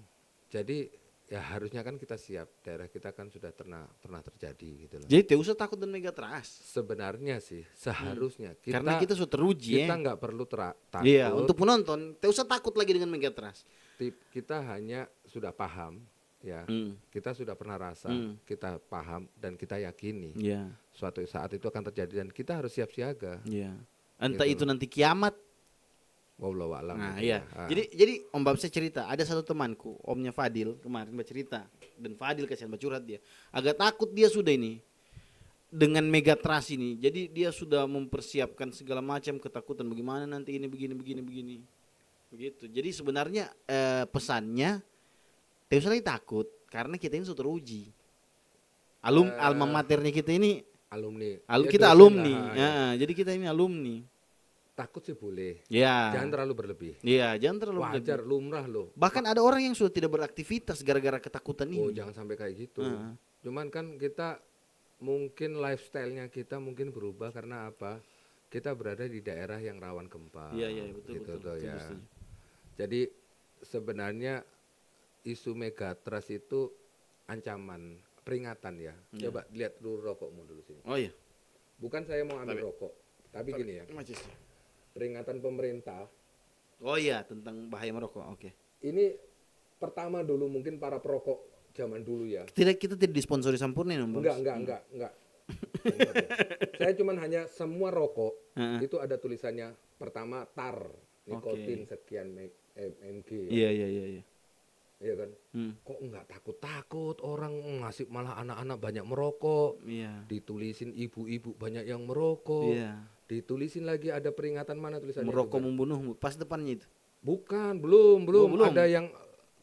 Jadi ya harusnya kan kita siap, daerah kita kan sudah pernah terjadi gitu loh. Jadi tidak usah takut dan megatrust. Sebenarnya sih seharusnya Karena kita sudah teruji kita nggak perlu takut. Iya, untuk penonton tidak usah takut lagi dengan megatrust. Kita hanya sudah paham ya. Kita sudah pernah rasa, kita paham dan kita yakini. Iya. Suatu saat itu akan terjadi dan kita harus siap siaga. Iya. Entah Gitu. itu nanti kiamat. Wallahu a'lam. Nah, gitu iya. ya. Jadi Om Bab saya cerita, ada satu temanku, omnya Fadil kemarin bercerita dan Fadil kasihan bercurhat dia. Agak takut dia sudah ini dengan megatrust ini. Jadi dia sudah mempersiapkan segala macam ketakutan bagaimana nanti ini begini. Begitu. Jadi sebenarnya pesannya tidak usah lagi takut karena kita ini sudah teruji. Alma maternya kita ini alumni. kita dosen alumni. lah, ya. Jadi kita ini alumni. Takut sih boleh. Ya. Jangan terlalu berlebih. Iya, jangan terlalu Wajar, berlebihan. lumrah loh. Bahkan ada orang yang sudah tidak beraktivitas gara-gara ketakutan Oh, ini. jangan sampai kayak gitu. Cuman kan kita mungkin lifestyle-nya kita mungkin berubah karena apa? Kita berada di daerah yang rawan gempa. Iya, betul. Gitu betul, ya. setuju. Jadi sebenarnya isu megatrust itu ancaman, peringatan ya. Coba lihat dulu rokokmu dulu sini. Oh iya. Bukan saya mau ambil rokok, tapi gini ya. Peringatan pemerintah. Oh iya, tentang bahaya merokok. Oke. Ini pertama dulu mungkin para perokok zaman dulu ya. Kita tidak disponsori Sampurna Om Bams. Enggak. Saya cuman hanya semua rokok itu ada tulisannya pertama tar nikotin sekian mg. Iya. Iya kan? Kok enggak takut-takut orang ngasih malah anak-anak banyak merokok. Iya. Ditulisin ibu-ibu banyak yang merokok. Iya. Ditulisin lagi ada peringatan mana tulisannya? Merokok membunuhmu pas depannya itu. Bukan, belum. belum. Ada yang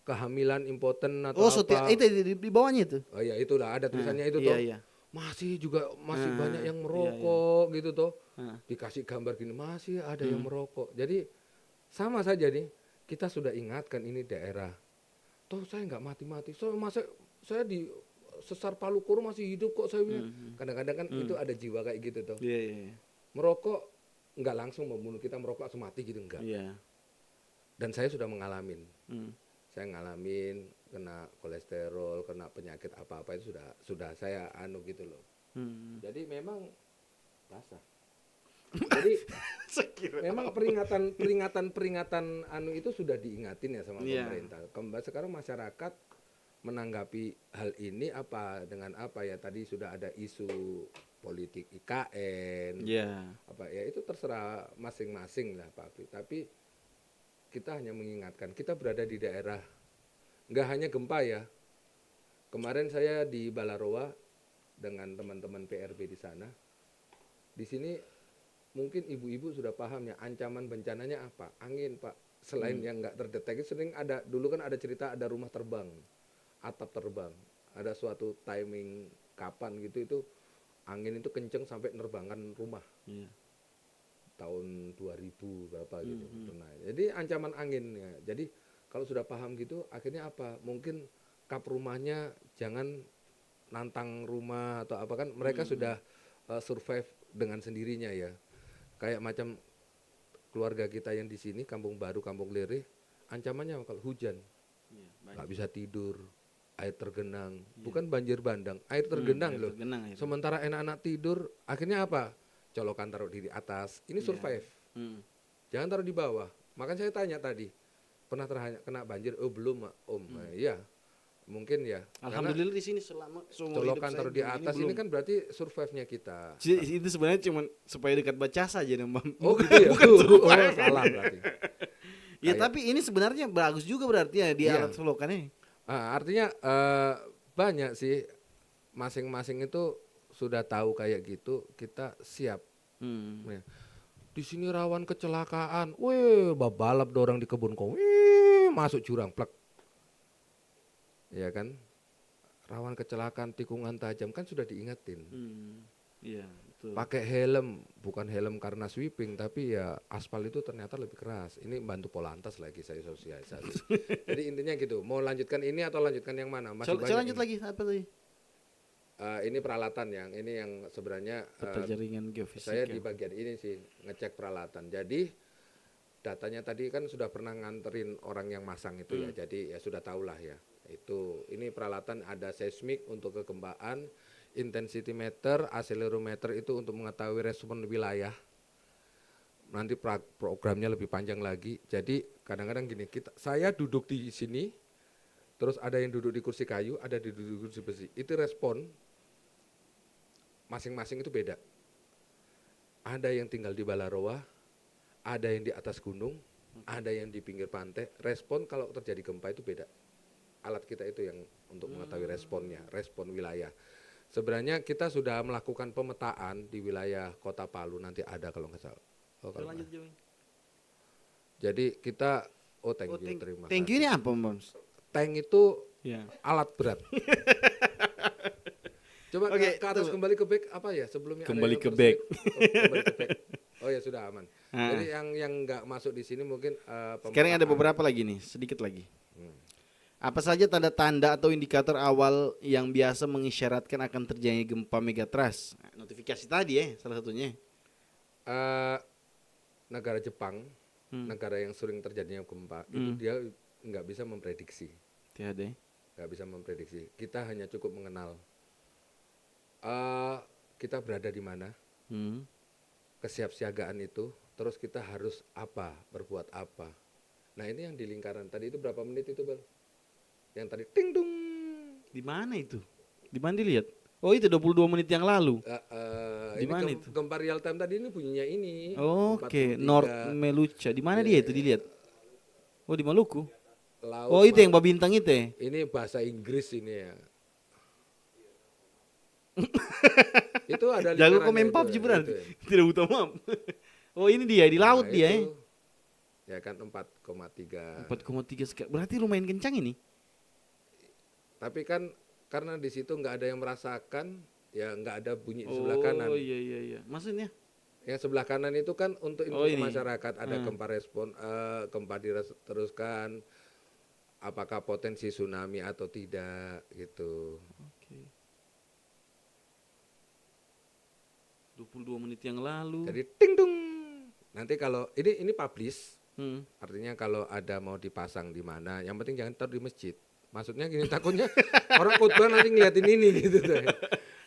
kehamilan impoten atau apa. Itu di bawahnya itu. Oh iya itulah ada tulisannya itu Iya, toh. iya. Masih banyak yang merokok gitu toh. Heeh. Dikasih gambar gini masih ada yang merokok. Jadi sama saja nih, kita sudah ingatkan ini daerah. Toh saya nggak mati-mati. Saya di sesar Palu Koro masih hidup kok saya bilang. Kadang-kadang kan itu ada jiwa kayak gitu toh. Iya. Merokok nggak langsung membunuh kita, merokok langsung mati gitu enggak. Iya. Dan saya sudah mengalamin. Saya ngalamin kena kolesterol, kena penyakit apa-apa itu sudah saya gitu loh. Jadi memang basah. Jadi memang peringatan anu itu sudah diingatin ya sama pemerintah. Sekarang masyarakat menanggapi hal ini apa dengan apa ya, tadi sudah ada isu politik IKN. Apa ya, itu terserah masing-masing lah Pak Abi. Tapi kita hanya mengingatkan, kita berada di daerah nggak hanya gempa ya. Kemarin saya di Balaroa dengan teman-teman PRB di sana. Di sini mungkin ibu-ibu sudah paham ya ancaman bencananya apa? Angin Pak. Selain yang nggak terdeteksi, sering ada, dulu kan ada cerita ada rumah terbang, atap terbang. Ada suatu timing kapan gitu, itu angin itu kenceng sampai nerbangkan rumah. Tahun 2000 berapa gitu. Pernah. Jadi ancaman angin ya. Jadi kalau sudah paham gitu, akhirnya apa? Mungkin kap rumahnya jangan nantang rumah atau apa, kan mereka sudah survive dengan sendirinya ya. Kayak macam keluarga kita yang di sini, Kampung Baru, Kampung Lirih, ancamannya kalau hujan nggak bisa tidur, air tergenang, bukan banjir bandang, air tergenang loh. Sementara enak-enak tidur, akhirnya apa? Colokan taruh di atas, ini survive. Jangan taruh di bawah. Makanya saya tanya tadi, pernah kena banjir? Oh belum Om. Iya. Mungkin ya. Alhamdulillah di sini selama colokan taruh di atas ini kan berarti survive-nya kita. Itu sebenarnya cuma supaya dekat baca saja dong, Bang. Oh gitu ya. Bukan salah berarti. Ya tapi ini sebenarnya bagus juga berarti ya di alat selokannya. Artinya banyak sih, masing-masing itu sudah tahu kayak gitu, kita siap. Ya. Di sini rawan kecelakaan. Wih, babalap dorang di kebun kong. Wih, masuk jurang plek. Ya kan, rawan kecelakaan, tikungan tajam, kan sudah diingetin. Iya, betul. Pakai helm, bukan helm karena sweeping, tapi ya aspal itu ternyata lebih keras. Ini bantu Polantas lagi saya sosialisasi. Jadi intinya gitu. Mau lanjutkan ini atau lanjutkan yang mana? Masih banyak. Lanjut lagi apa tadi? Ini peralatan ini yang sebenarnya jaringan geofisika. Saya di bagian ini sih ngecek peralatan. Jadi datanya tadi kan sudah pernah nganterin orang yang masang itu ya. Jadi ya sudah tahulah ya. Ini peralatan, ada seismik untuk kegempaan, intensity meter, accelerometer itu untuk mengetahui respon wilayah. Nanti programnya lebih panjang lagi. Jadi kadang-kadang gini, saya duduk di sini, terus ada yang duduk di kursi kayu, ada di duduk di kursi besi. Itu respon masing-masing itu beda. Ada yang tinggal di Balaroa, ada yang di atas gunung, ada yang di pinggir pantai. Respon kalau terjadi gempa itu beda. Alat kita itu yang untuk mengetahui responnya, respon wilayah. Sebenarnya kita sudah melakukan pemetaan di wilayah Kota Palu, nanti ada kalau nggak salah. Lanjut, jadi kita, thank you, terima kasih. Thank you ini apa, Bams? Tank itu alat berat. Coba ke atas, kembali ke back apa ya sebelumnya? Kembali ke back. Kembali ke back. Oh ya sudah aman. Jadi yang nggak masuk di sini mungkin sekarang ada beberapa lagi nih, sedikit lagi. Apa saja tanda-tanda atau indikator awal yang biasa mengisyaratkan akan terjadinya gempa megatrust? Notifikasi tadi salah satunya. Negara Jepang, negara yang sering terjadinya gempa, itu dia nggak bisa memprediksi. Nggak bisa memprediksi. Kita hanya cukup mengenal kita berada di mana, kesiapsiagaan itu, terus kita harus apa, berbuat apa. Nah ini yang di lingkaran tadi itu berapa menit itu, Bang? Yang tadi ting dung. Di mana itu? Di mana dilihat? Oh itu 22 menit yang lalu. Di mana itu? Gempa real time tadi ini bunyinya ini. Oke, North Meluca. Di mana dia itu dilihat? Oh di Maluku. Laut, itu yang Babintang itu ya? Ini bahasa Inggris ini ya. Itu ada jago komen PUBG berarti. Tidak butuh maaf. Oh ini dia di laut dia itu, ya kan 4,3. 4,3 sekali. Berarti lumayan kencang ini. Tapi kan karena di situ nggak ada yang merasakan, ya nggak ada bunyi di sebelah kanan. Oh iya. Maksudnya? Yang sebelah kanan itu kan untuk masyarakat, ada gempa respon, gempa diteruskan, apakah potensi tsunami atau tidak gitu. Oke. 22 menit yang lalu. Jadi ting dung. Nanti kalau ini publish, artinya kalau ada mau dipasang di mana, yang penting jangan taruh di masjid. Maksudnya gini, takutnya orang khotbah nanti ngeliatin ini gitu.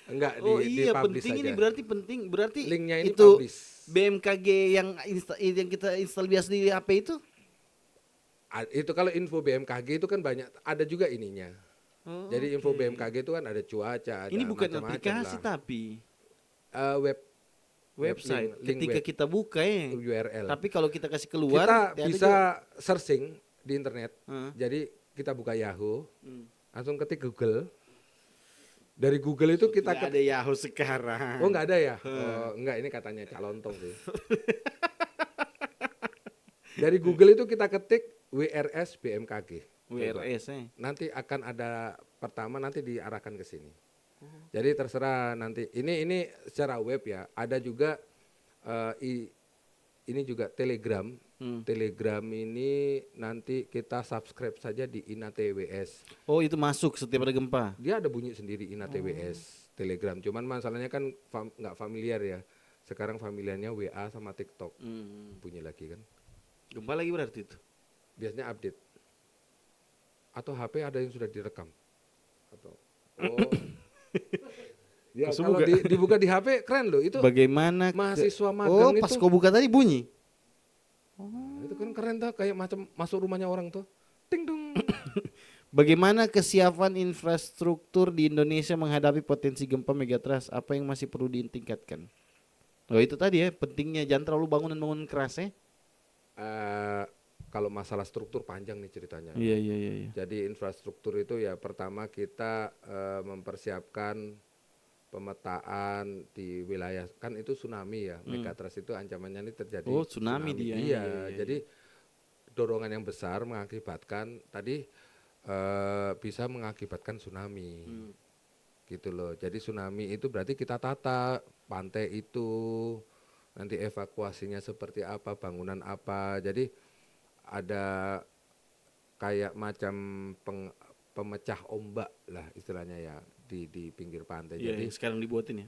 Enggak Oh di iya, publish penting aja. ini berarti penting. Berarti Linknya ini itu publish. BMKG yang kita install biasa di HP itu. Itu kalau info BMKG itu kan banyak, ada juga ininya. Oh, Jadi info oke. BMKG itu kan ada cuaca, ada Ini bukan macam-macam aplikasi lah. tapi Web website. link Ketika web kita buka ya. URL. Tapi kalau kita kasih keluar, Kita ternyata bisa juga. searching di internet. Hah? Jadi kita buka Yahoo, Hmm. langsung ketik Google. Dari Google itu kita Tidak ada Yahoo sekarang. Oh, enggak ada ya? Oh, enggak, ini katanya calontong sih. Dari Google itu kita ketik WRS BMKG. Coba. WRS Nanti akan ada pertama, nanti diarahkan ke sini. Jadi terserah nanti. Ini secara web ya. Ada juga ini juga Telegram. Telegram ini nanti kita subscribe saja di INATWS. Oh, itu masuk setiap ada gempa. Dia ada bunyi sendiri INATWS Telegram. Cuman masalahnya kan nggak familiar ya. Sekarang familiarnya WA sama TikTok. Bunyi lagi kan. Gempa lagi berarti itu. Biasanya update. Atau HP ada yang sudah direkam. Atau ya Pas kalau buka. dibuka di HP keren loh itu. Bagaimana Mahasiswa Oh, magang pas itu. kau buka tadi bunyi. Itu kan keren tuh, kayak macam masuk rumahnya orang tuh. Ting dong. Bagaimana kesiapan infrastruktur di Indonesia menghadapi potensi gempa megatrust? Apa yang masih perlu ditingkatkan? Oh, itu tadi ya, pentingnya jangan terlalu bangunan-bangunan keras ya. Kalau masalah struktur panjang nih ceritanya. Iya. Jadi infrastruktur itu ya pertama kita mempersiapkan pemetaan di wilayah, kan itu tsunami ya. Megatrust itu ancamannya ini terjadi Oh, tsunami dia. Iya, Iya. jadi dorongan yang besar mengakibatkan tadi bisa mengakibatkan tsunami. Gitu loh. Jadi tsunami itu berarti kita tata pantai itu, nanti evakuasinya seperti apa, bangunan apa. Jadi ada kayak macam pemecah ombak lah istilahnya ya di pinggir pantai. Iya, Jadi yang sekarang dibuatin ya.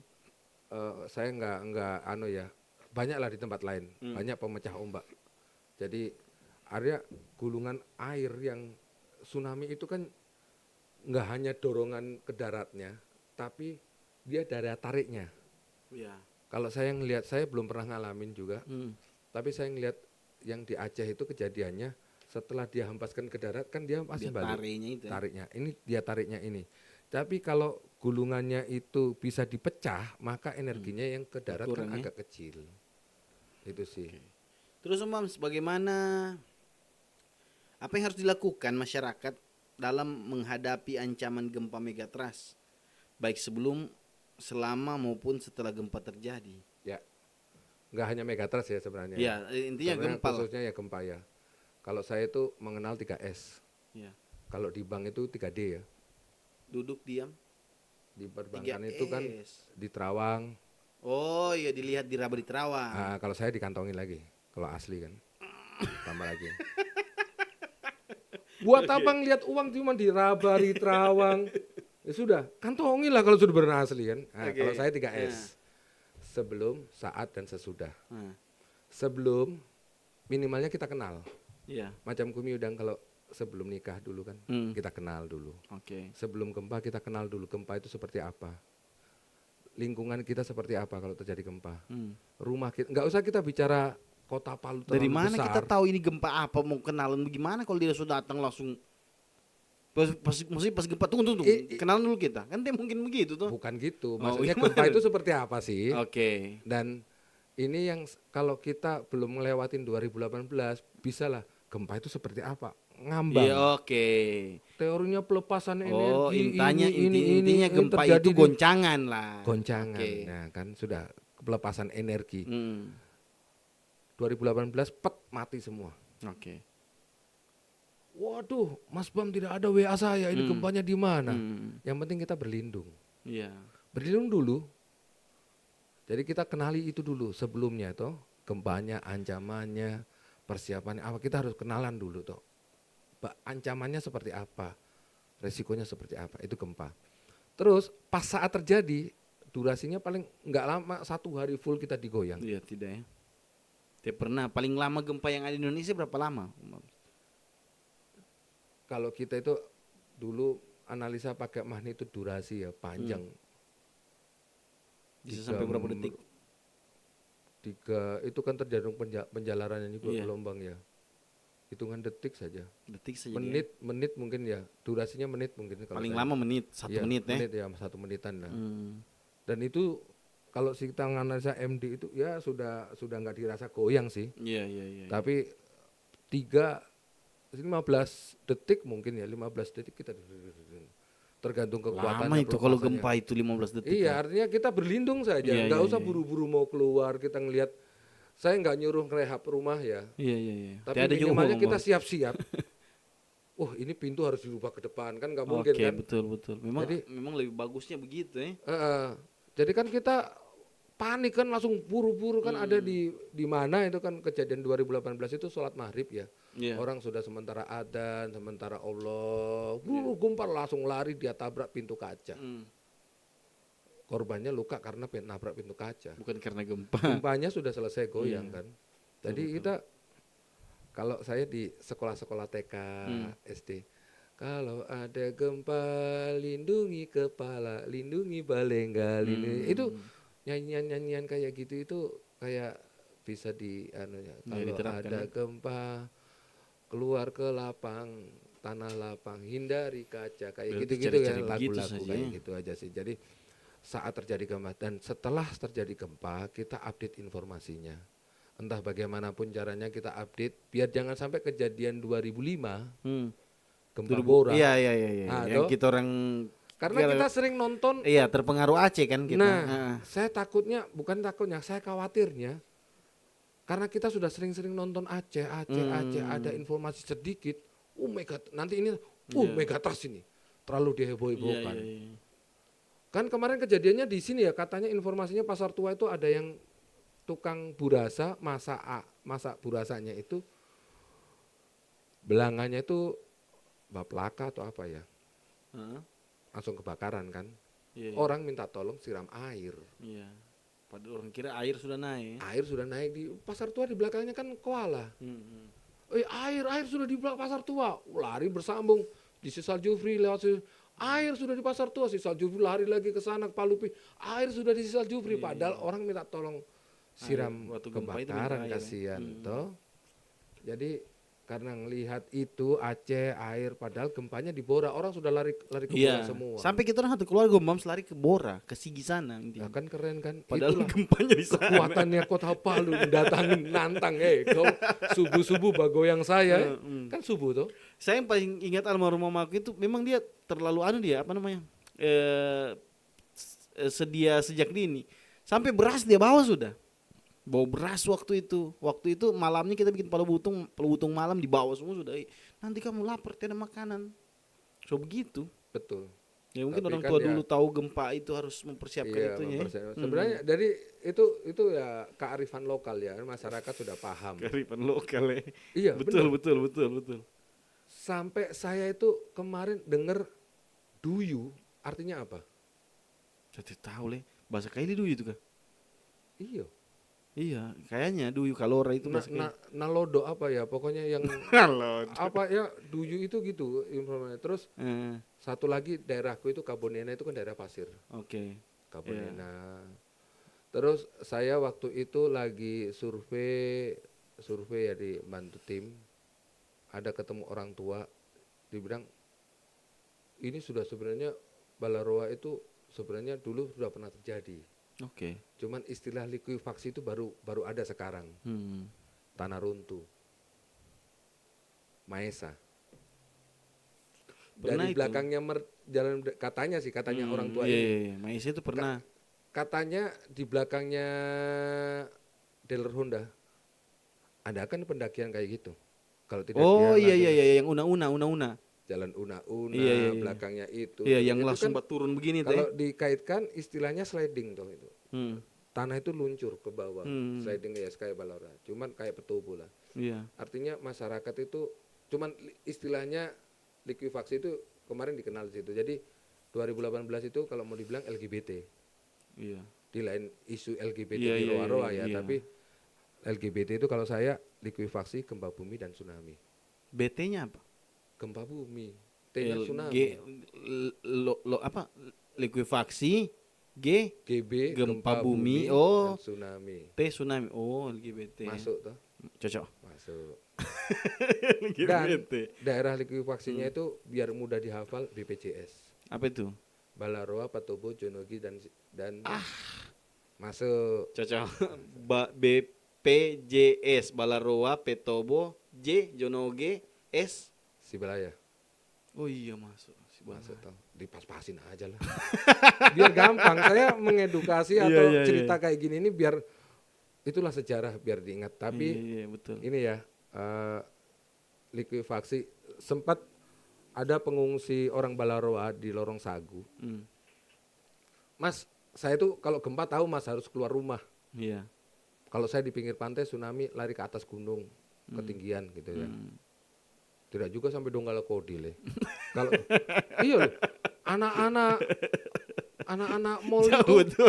saya nggak ya, banyak lah di tempat lain, banyak pemecah ombak. Jadi area gulungan air yang tsunami itu kan nggak hanya dorongan ke daratnya, tapi dia daya tariknya. Iya. Kalau saya ngelihat, saya belum pernah ngalamin juga, tapi saya ngelihat yang di Aceh itu kejadiannya setelah dia hempaskan ke darat kan dia masih Dia balik. tariknya itu. Tariknya ini dia tariknya ini. Tapi kalau gulungannya itu bisa dipecah, maka energinya yang ke darat Berkurang kan ya. agak kecil. Itu sih. Terus Om Bams, bagaimana apa yang harus dilakukan masyarakat dalam menghadapi ancaman gempa megatrust baik sebelum, selama maupun setelah gempa terjadi? Ya. Nggak hanya megatrust ya sebenarnya. Ya, intinya Sebenarnya gempa lah. khususnya ya gempa ya. Kalau saya itu mengenal 3S. Ya. Kalau di bank itu 3D ya. Duduk diam. Di perbankan itu kan 3S. di Terawang. Oh iya, dilihat diraba di Terawang. Kalau saya dikantongin lagi. Kalau asli kan. Tambah lagi. Buat apa ngeliat uang cuma diraba di Terawang? Ya sudah, kantongin lah kalau sudah benar asli kan. Oke. Kalau saya 3S. Sebelum, saat, dan sesudah. Nah, Sebelum, minimalnya kita kenal. iya. Macam Kumi Udang kalau sebelum nikah dulu kan, kita kenal dulu. Oke. Sebelum gempa kita kenal dulu gempa itu seperti apa. Lingkungan kita seperti apa kalau terjadi gempa. Rumah kita, nggak usah kita bicara kota Palu terlalu Dari mana besar. kita tahu ini gempa apa, mau kenalan bagaimana kalau dia sudah datang langsung maksudnya pas gempa tunggu kenalan dulu kita kan dia mungkin begitu tuh. Bukan gitu, Oh, maksudnya gimana? gempa itu seperti apa sih? Oke. Dan ini yang kalau kita belum ngelewatin 2018, bisalah gempa itu seperti apa? Ngambang. Iya, oke. Teorinya pelepasan energi. Oh, intinya ini gempa terjadi itu di- goncangan lah. goncangan. Oke. Nah, kan sudah pelepasan energi. 2018 mati semua. Oke. Waduh, Mas Bam tidak ada WA saya. Ini gempanya di mana? Yang penting kita berlindung. Iya. Berlindung dulu. Jadi kita kenali itu dulu sebelumnya toh, gempanya, ancamannya, persiapannya apa, kita harus kenalan dulu toh. Ancamannya seperti apa? Resikonya seperti apa? Itu gempa. Terus pas saat terjadi, durasinya paling nggak lama, 1 hari full kita digoyang. Iya, tidak ya. Tidak pernah. Paling lama gempa yang ada di Indonesia berapa lama? Kalau kita itu dulu analisa pakai magnitudo durasi ya panjang. Bisa sampai berapa detik? 3 itu kan tergantung penjalarannya juga Iya. gelombang ya. Hitungan detik saja. Detik saja. Menit mungkin ya. Durasinya menit mungkin kalau Paling saya. lama menit, 1 Iya, menit ya. menit ya, 1 menitan lah. Hmm. Dan itu kalau kita analisa MD itu ya sudah nggak dirasa goyang sih. Iya, iya, iya. Tapi 15 detik mungkin ya, 15 detik kita tergantung kekuatannya. Lama itu kalau pelepasannya. gempa itu 15 detik. Iya, kan? artinya kita berlindung saja, Iya, nggak iya, usah iya. buru-buru mau keluar. Kita ngelihat, saya nggak nyuruh ngerehab rumah ya, Iya, iya, iya. tapi Tidak ada juga minimalnya ngomong. kita siap-siap. Oh, ini pintu harus dirubah ke depan, kan nggak mungkin Oke, kan? betul, betul. Jadi- memang lebih bagusnya begitu ya. Jadi kan kita panik kan langsung buru-buru kan ada di mana itu kan kejadian 2018 itu sholat maghrib ya. Iya. Orang sudah sementara adzan, sementara Allah, buru gumpal langsung lari dia tabrak pintu kaca. Hmm. Korbannya luka karena nabrak pintu kaca. Bukan karena gempa. Gempanya sudah selesai goyang Iya. kan. Jadi kita kalau saya di sekolah-sekolah TK, SD, kalau ada gempa lindungi kepala, lindungi balengga, lindungi itu nyanyian kayak gitu itu kayak bisa kalau diterapkan ada ya. gempa keluar ke lapang tanah lapang hindari kaca kayak Berarti gitu-gitu ya cari-cari begitu lagu-lagu saja kayak ya. gitu aja sih. Jadi saat terjadi gempa dan setelah terjadi gempa kita update informasinya. Entah bagaimanapun caranya kita update biar jangan sampai kejadian 2005 gempa Bora. Iya, iya, iya, iya. Nah, Yang toh. kita orang Karena kita sering nonton. iya, terpengaruh Aceh kan kita. Nah, saya takutnya, bukan takutnya, saya khawatirnya karena kita sudah sering-sering nonton Aceh, ada informasi sedikit, nanti ini, megatrust ini, terlalu diheboh-hebohkan. Iya, iya, iya. Kan kemarin kejadiannya di sini ya, katanya informasinya Pasar Tua itu ada yang tukang burasa, masak burasanya itu, belangannya itu baplaka atau apa ya, Heeh. langsung kebakaran kan. Iya, iya. Orang minta tolong siram air. Iya. Padahal orang kira air sudah naik. Air sudah naik di Pasar Tua, di belakangnya kan koala. Air sudah di belakang Pasar Tua. Lari bersambung di Sisal Jufri lewat air sudah di Pasar Tua, Sisal Jufri lari lagi ke sana ke Palupi. Air sudah di Sisal Jufri, padahal orang minta tolong siram waktu gempa itu kebakaran, minta air, kasihan toh. Jadi karena ngelihat itu Aceh air, padahal gempanya di Bora, orang sudah lari ke Bora semua. Sampai kita orang satu keluarga Mams lari ke Bora, ke Sigi sana. Nah, kan keren kan. Padahal Itulah gempanya di sana. kekuatannya Kota Palu mendatangin nantang kau subuh-subuh bagoyang saya kan subuh tuh. Saya yang paling ingat almarhum mamaku itu memang dia terlalu apa namanya? Sedia sejak dini. Sampai beras dia bawa sudah. Bawa beras waktu itu. Waktu itu malamnya kita bikin palu butung malam dibawa semua sudah. Nanti kamu lapar tiada makanan. So begitu. Betul. Ya mungkin Tapi orang kan tua ya, dulu tahu gempa itu harus mempersiapkan iya, itunya. sebenarnya dari itu ya kearifan lokal ya, masyarakat sudah paham. Kearifan lokal ya. Iya, betul, benar. betul. Sampai saya itu kemarin dengar duyu artinya apa? Saya tidak tahu le. Bahasa Kaili duyu itu kah? Iya. Iya, kayaknya duyu kalora itu bahasa Kaili. Nalodo apa ya? Pokoknya yang Halo. apa ya, duyu itu gitu informasinya. Terus satu lagi daerahku itu Kabonena, itu kan daerah pasir. Oke. Kabonena. Terus saya waktu itu lagi survei ya di bantu tim. Ada ketemu orang tua, dibilang ini sudah sebenarnya Balaroa itu sebenarnya dulu sudah pernah terjadi. Oke. Cuman istilah likuifaksi itu baru ada sekarang. Tanah runtuh. Maesa. Pernah Dari itu. belakangnya katanya orang tua ini. Iya, Maisa itu pernah. Katanya di belakangnya dealer Honda ada kan pendakian kayak gitu. Kalau tidak Iya, yang una. Jalan una-una, Iya. belakangnya itu. Iya, yang Itu langsung kan turun begini tuh. kalau dikaitkan istilahnya sliding tuh itu. Hmm. Tanah itu luncur ke bawah, sliding ya kayak balora, cuman kayak petobo lah. Iya. Artinya masyarakat itu cuman istilahnya likuifaksi itu kemarin dikenal di situ. Jadi 2018 itu kalau mau dibilang LGBT. Iya. Di lain isu LGBT Iya, di iya, Roa-Roa iya, ya, iya. tapi LGBT itu kalau saya likuifaksi gempa bumi dan tsunami. BT-nya apa? Gempa bumi, T-nya tsunami. Likuifaksi, G GB gempa bumi, oh. dan tsunami. T tsunami. Oh, LGBT. Masuk tuh. Cocok. Masuk. Dan LGBT. daerah likuifaksinya itu biar mudah dihafal BPJS. Apa itu? Balaroa, Patobo, Jonogi dan masuk. Cocok. BPJS Balaroa, Petobo, J Jonoge, S Sibalaya. Oh iya masuk. Masuk toh. Dipas-pasin aja lah. Biar gampang. Saya mengedukasi atau cerita kayak gini ini biar itulah sejarah biar diingat. Tapi betul. Ini ya likuifaksi sempat ada pengungsi orang Balaroa di Lorong Sagu. Mas, saya tuh kalau gempa tahu Mas harus keluar rumah. Iya. Kalau saya di pinggir pantai tsunami lari ke atas gunung ketinggian gitu ya. Tidak juga sampai Donggala Kodile. Kalau iya loh, anak-anak mall itu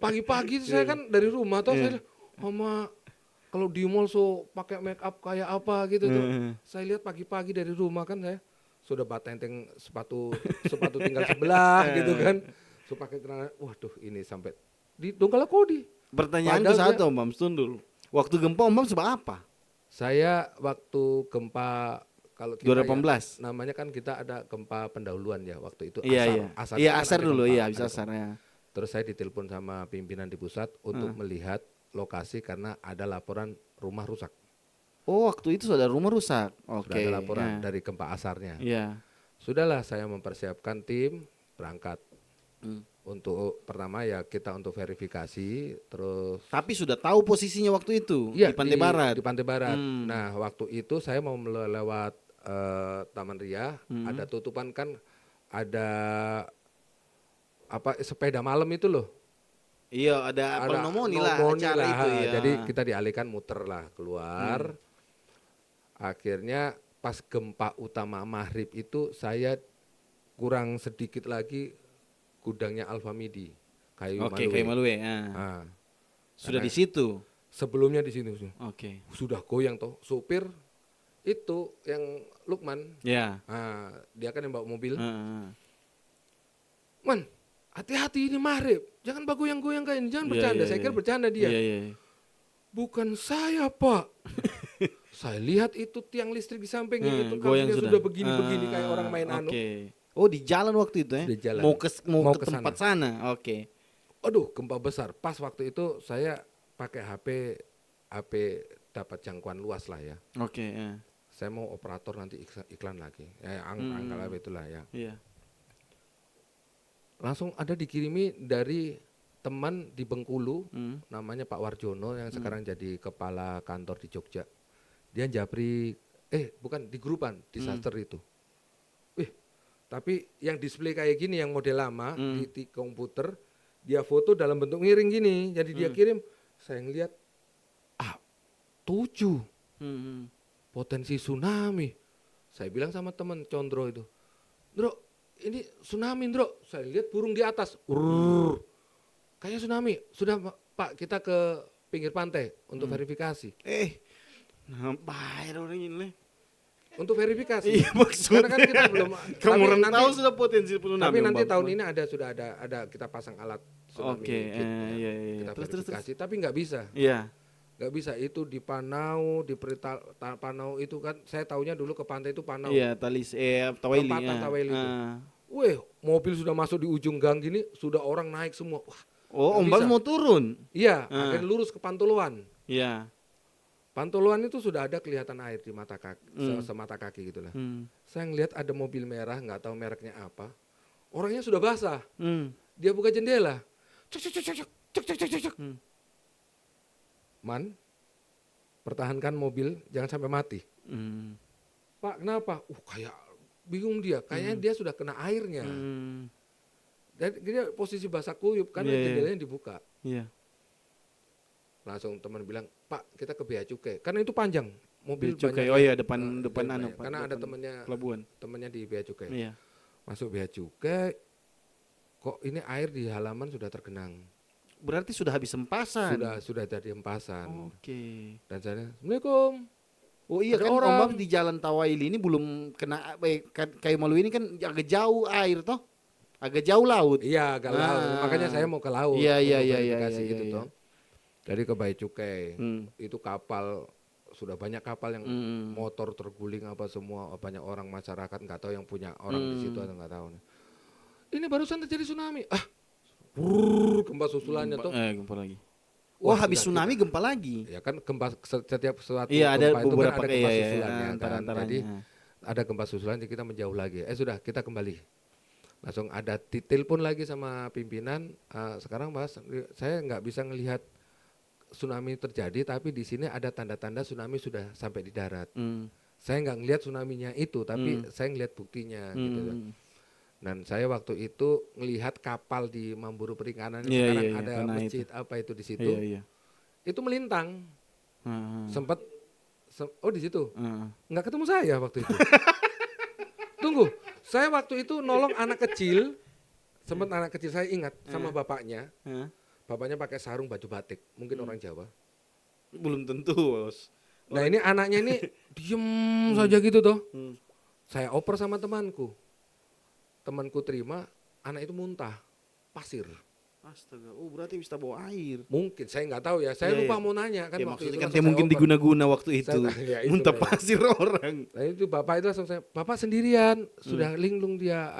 pagi-pagi saya kan dari rumah toh saya sama kalau di mall pakai make up kayak apa gitu tuh. Saya lihat pagi-pagi dari rumah kan saya sudah batenteng sepatu tinggal sebelah gitu kan. So pakai celana, waduh ini sampai di Donggala Kodi. Pertanyaan ke satu Om Bams dulu. Waktu gempa Om Bams sebab apa? Saya waktu gempa kalau kita 2018 ya, namanya kan kita ada gempa pendahuluan ya waktu itu asar. Iya, asar dulu ya, bisa asarnya. Terus saya ditelepon sama pimpinan di pusat untuk melihat lokasi karena ada laporan rumah rusak. Oh, waktu itu sudah rumah rusak. Sudah ada laporan dari gempa asarnya. Iya. Sudahlah saya mempersiapkan tim berangkat. Untuk pertama ya kita untuk verifikasi terus. Tapi sudah tahu posisinya waktu itu ya, di Pantai Barat. Di Pantai Barat. Nah, waktu itu saya mau lewat Taman Ria, ada tutupan kan ada apa sepeda malam itu loh. Iya, ada nomoni lah acara itu ya. Jadi kita dialihkan muter lah keluar. Akhirnya pas gempa utama maghrib itu saya kurang sedikit lagi gudangnya Alfamidi kayu Malue. Sudah di situ. Sebelumnya di sini. Sudah goyang toh. Supir itu yang Lukman. Ya. Dia kan yang bawa mobil. Man, hati-hati ini maghrib. Jangan goyang-goyang kayak ini. Jangan bercanda. Saya kira bercanda dia. Bukan saya, Pak. Saya lihat itu tiang listrik di sampingnya itu kan dia sudah begini-begini kayak orang main anu. Oh, di jalan waktu itu ya? Di jalan. Mau ke tempat sana. Aduh, gempa besar. Pas waktu itu saya pakai HP dapat jangkauan luas lah ya. Saya mau operator nanti iklan lagi. Ya anggap itulah ya. Langsung ada dikirimi dari teman di Bengkulu, namanya Pak Warjono yang sekarang jadi kepala kantor di Jogja. Dia japri, bukan di grupan disaster itu. Tapi yang display kayak gini yang model lama di komputer, dia foto dalam bentuk miring gini. Jadi dia kirim, saya ngeliat 7 potensi tsunami. Saya bilang sama teman Condro itu, Ndro, ini tsunami Ndro. Saya lihat burung di atas, kayaknya tsunami. Sudah Pak, kita ke pinggir pantai untuk verifikasi. Ngapain orang ini? Untuk verifikasi. Iya maksudnya. Karena kan kita belum. Kamu orang tahu sudah potensi tsunami. Tapi nanti tahun ini sudah ada kita pasang alat tsunami. Kita verifikasi. Tapi nggak bisa. Iya. Nggak bisa itu di Panau, di Panau itu kan saya taunya dulu ke pantai itu Panau. Iya, Tawaili. Tempatan Tawaili itu. Mobil sudah masuk di ujung gang gini, sudah orang naik semua. Wah, Om Bams mau turun. Iya, akhirnya lurus ke Pantoloan. Iya. Pantoloan itu sudah ada kelihatan air di mata kaki, semata kaki gitulah. Saya ngelihat ada mobil merah, nggak tahu mereknya apa. Orangnya sudah basah. Dia buka jendela. Cek. Man, pertahankan mobil, jangan sampai mati. Pak, kenapa? Kayak bingung dia. Kayaknya dia sudah kena airnya. Dan dia posisi basah kuyup karena jendelanya dibuka. Langsung teman bilang, Pak, kita ke Bea Cukai. Karena itu panjang. Mobil Cukai. Depan karena ada temannya pelabuhan. Temannya di Bea Cukai. Iya. Masuk Bea Cukai, kok ini air di halaman sudah tergenang. Berarti sudah habis hempasan. Sudah jadi hempasan. Dan saya, Assalamualaikum. Oh iya, kan Om Bams di Jalan Tawaili ini belum kena kayu malu ini kan agak jauh air toh. Agak jauh laut. Iya, ke laut. Makanya saya mau ke laut. Iya, iya, untuk iya, iya, verifikasi iya, itu iya. toh. Jadi ke Bayi Cukai. Hmm. Itu kapal, sudah banyak kapal yang Hmm. motor terguling apa semua, banyak orang masyarakat nggak tahu yang punya orang di situ atau nggak tahu. Ini barusan terjadi tsunami. Gempa susulannya tuh. Gempa lagi. Wah, Habis sudah tsunami kita. gempa lagi. Ya kan gempa setiap suatu Iya, ada gempa itu kan beberapa ada kayak gempa ya, susulannya kan. antara-antaranya. Jadi ada gempa susulan jadi kita menjauh lagi. Sudah kita kembali. Langsung ada telepon lagi sama pimpinan. Sekarang Mas, saya nggak bisa ngelihat tsunami terjadi, tapi di sini ada tanda-tanda tsunami sudah sampai di darat. Saya nggak ngelihat tsunami-nya itu, tapi saya ngelihat buktinya gitu. Dan saya waktu itu ngelihat kapal di Mamburu Perikanan sekarang ada masjid itu. Apa itu di situ? Itu melintang. Sempat di situ. Nggak ketemu saya waktu itu. Tunggu, saya waktu itu nolong anak kecil. Sempat anak kecil saya ingat sama bapaknya. Bapaknya pakai sarung baju batik, mungkin orang Jawa. Belum tentu, Bos. Nah, ini anaknya ini diem saja gitu toh. Saya oper sama temanku. Temanku terima, anak itu muntah, pasir. Astaga, berarti bisa bawa air. Mungkin, saya nggak tahu ya. Saya lupa mau nanya kan waktu itu. Kan mungkin diguna-guna waktu itu. Muntah pasir orang. Nah itu bapak itu langsung bapak sendirian, sudah linglung dia,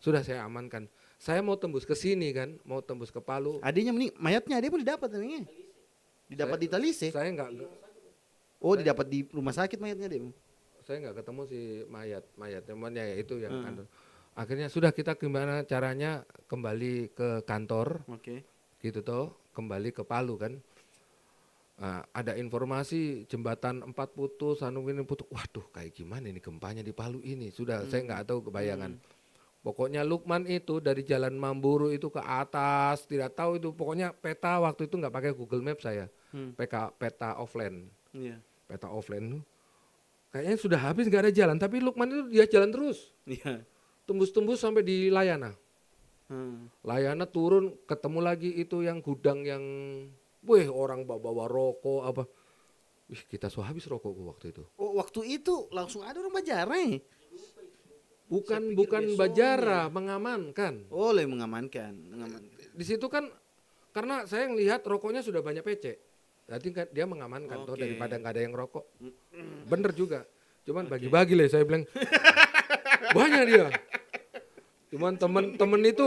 sudah saya amankan. Saya mau tembus ke sini kan, mau tembus ke Palu. Adiknya mayatnya dia pun didapat nih. Didapat di Talise. Saya nggak. Didapat di rumah sakit mayatnya dia. Saya nggak ketemu si mayat temannya ya itu yang kantor. Akhirnya sudah kita gimana caranya kembali ke kantor, gitu toh, kembali ke Palu kan. Ada informasi jembatan 4 putus, ini putus. Waduh, kayak gimana ini gempanya di Palu ini? Sudah saya nggak tahu kebayangan. Pokoknya Lukman itu dari Jalan Mamburu itu ke atas, tidak tahu itu. Pokoknya peta waktu itu nggak pakai Google Maps saya, peta offline. Peta offline kayaknya sudah habis nggak ada jalan, tapi Lukman itu dia jalan terus. Tembus-tembus sampai di Layana. Layana turun ketemu lagi itu yang gudang yang orang bawa rokok apa. Kita habis rokok waktu itu. Waktu itu langsung ada orang Bajare. Bukan Bajara, mengamankan. Mengamankan. Di situ kan karena saya ngelihat rokoknya sudah banyak pecek. Berarti kan dia mengamankan toh daripada nggak ada yang rokok. Bener juga. Cuman bagi-bagi lah saya bilang. Banyak dia. Cuman temen itu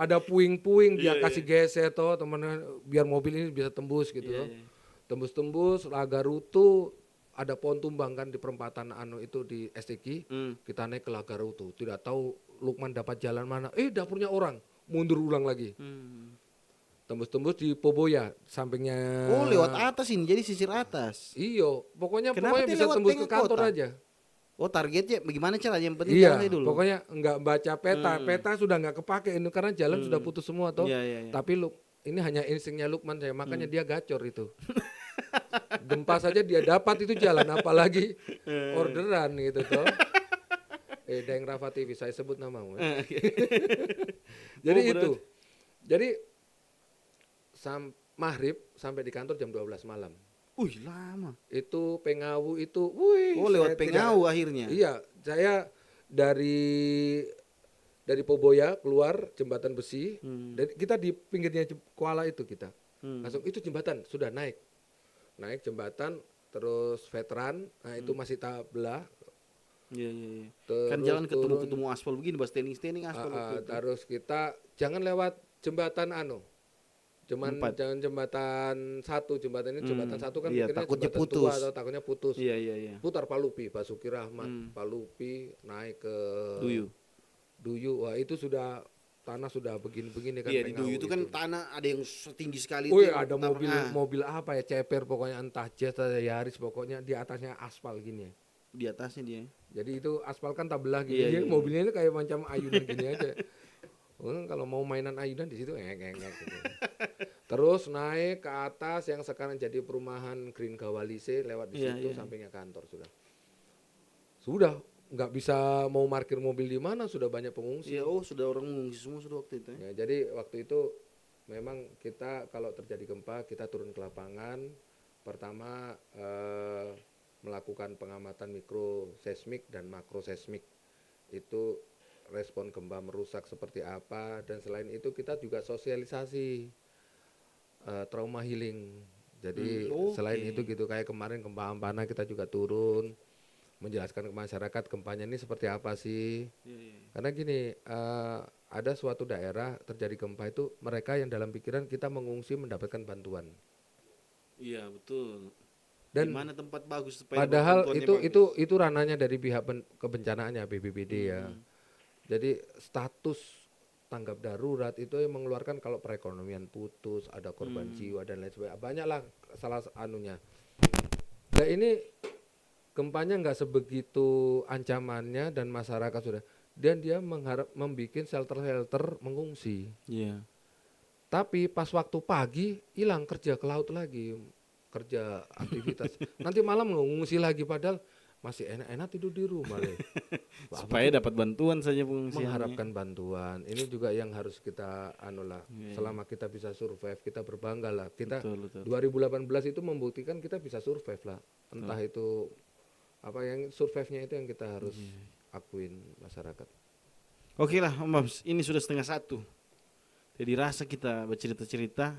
ada puing-puing dia kasih geser toh temennya biar mobil ini bisa tembus gitu loh. Tembus-tembus Lagarutu ada pohon tumbang kan di perempatan itu di STQ. Kita naik ke Lagarutu. Tidak tahu Lukman dapat jalan mana. Dapurnya orang. Mundur ulang lagi. Tembus-tembus di Poboya sampingnya. Lewat atas ini jadi sisir atas. Iyo, pokoknya bisa tembus ke kantor kota? Aja. Targetnya bagaimana caranya yang penting jalan dulu. Pokoknya nggak baca peta sudah nggak kepake ini karena jalan sudah putus semua toh. Tapi ini hanya instingnya Lukman saya, makanya dia gacor itu. Gempa saja dia dapat itu jalan, apalagi orderan gitu toh. Daeng Rafa TV saya sebut namamu. Jadi itu. Jadi maghrib sampai di kantor jam 12 malam. Lama. Itu Pengawu itu, lewat Pengawu akhirnya. Iya, saya dari Poboya keluar jembatan besi, dan kita di pinggirnya Kuala itu kita. Langsung itu jembatan sudah naik jembatan, terus veteran, itu masih tablah. Iya. Kan jalan ketemu aspal begini, bahas standing aspal. Terus kita jangan lewat jembatan jangan jembatan satu, jembatan ini jembatan satu kan takutnya jembatan putus. tua atau takutnya putus. Iya. Putar Palupi, Basuki Rahmat, Palupi naik ke Duyu. Wah, itu sudah tanah sudah begini-begini kan. Iya, di Duyu itu kan tanah ada yang setinggi sekali ada mobil apa ya, ceper pokoknya entah Jazz atau Yaris, pokoknya di atasnya aspal gini ya. Di atasnya dia. Jadi itu aspal kan tabelah gini. Jadi mobilnya itu kayak macam ayunan gini aja. Kalau mau mainan ayunan di situ gitu. Terus naik ke atas yang sekarang jadi perumahan Green Gawalise, lewat di situ sampingnya kantor sudah nggak bisa mau parkir mobil di mana, sudah banyak pengungsi. Sudah orang mengungsi semua sudah waktu itu. Ya, jadi waktu itu memang kita kalau terjadi gempa kita turun ke lapangan. Pertama melakukan pengamatan mikroseismik dan makroseismik. Itu respon gempa merusak seperti apa, dan selain itu kita juga sosialisasi trauma healing. Jadi selain itu gitu, kayak kemarin gempa Ampana kita juga turun menjelaskan ke masyarakat gempanya ini seperti apa sih. Karena gini, ada suatu daerah terjadi gempa itu mereka yang dalam pikiran kita mengungsi mendapatkan bantuan. Iya betul. Dan Di mana tempat bagus supaya padahal bantuannya bagus? itu ranahnya dari pihak kebencanaannya BPBD ya. Jadi status tanggap darurat itu yang mengeluarkan kalau perekonomian putus, ada korban jiwa dan lain sebagainya. Banyaklah salah anunya. Nah ini gempanya nggak sebegitu ancamannya dan masyarakat sudah. Dan dia mengharap membuat shelter mengungsi. Iya. Tapi pas waktu pagi hilang, kerja ke laut lagi, kerja aktivitas. Nanti malam mengungsi lagi, padahal masih enak-enak tidur di rumah deh. Supaya dapat bantuan saja pengungsiannya. Mengharapkan bantuan. Ini juga yang harus kita selama kita bisa survive, kita berbangga lah. Kita Betul. 2018 itu membuktikan kita bisa survive lah. Entah itu apa yang survive-nya itu yang kita harus akuin masyarakat. Oke lah Om Bams, ini sudah 12:30. Jadi rasa kita bercerita-cerita.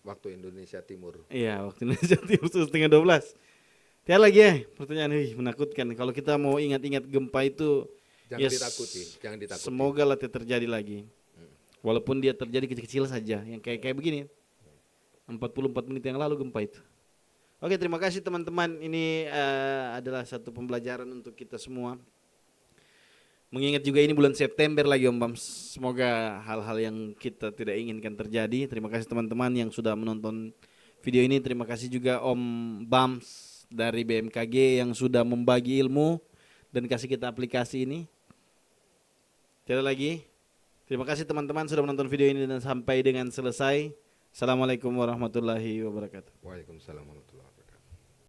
Waktu Indonesia Timur. Iya, waktu Indonesia Timur sudah 11:30. Tiada lagi ya pertanyaan, menakutkan. Kalau kita mau ingat-ingat gempa itu, Jangan ditakuti, jangan ditakuti. Semoga lah tidak terjadi lagi. Walaupun dia terjadi kecil-kecil saja, yang kayak begini. 44 menit yang lalu gempa itu. Oke, terima kasih teman-teman. Ini adalah satu pembelajaran untuk kita semua. Mengingat juga ini bulan September lagi Om Bams. Semoga hal-hal yang kita tidak inginkan terjadi. Terima kasih teman-teman yang sudah menonton video ini. Terima kasih juga Om Bams dari BMKG yang sudah membagi ilmu dan kasih kita aplikasi ini. Tidak lagi. Terima kasih teman-teman sudah menonton video ini dan sampai dengan selesai. Assalamualaikum warahmatullahi wabarakatuh. Waalaikumsalam warahmatullahi wabarakatuh.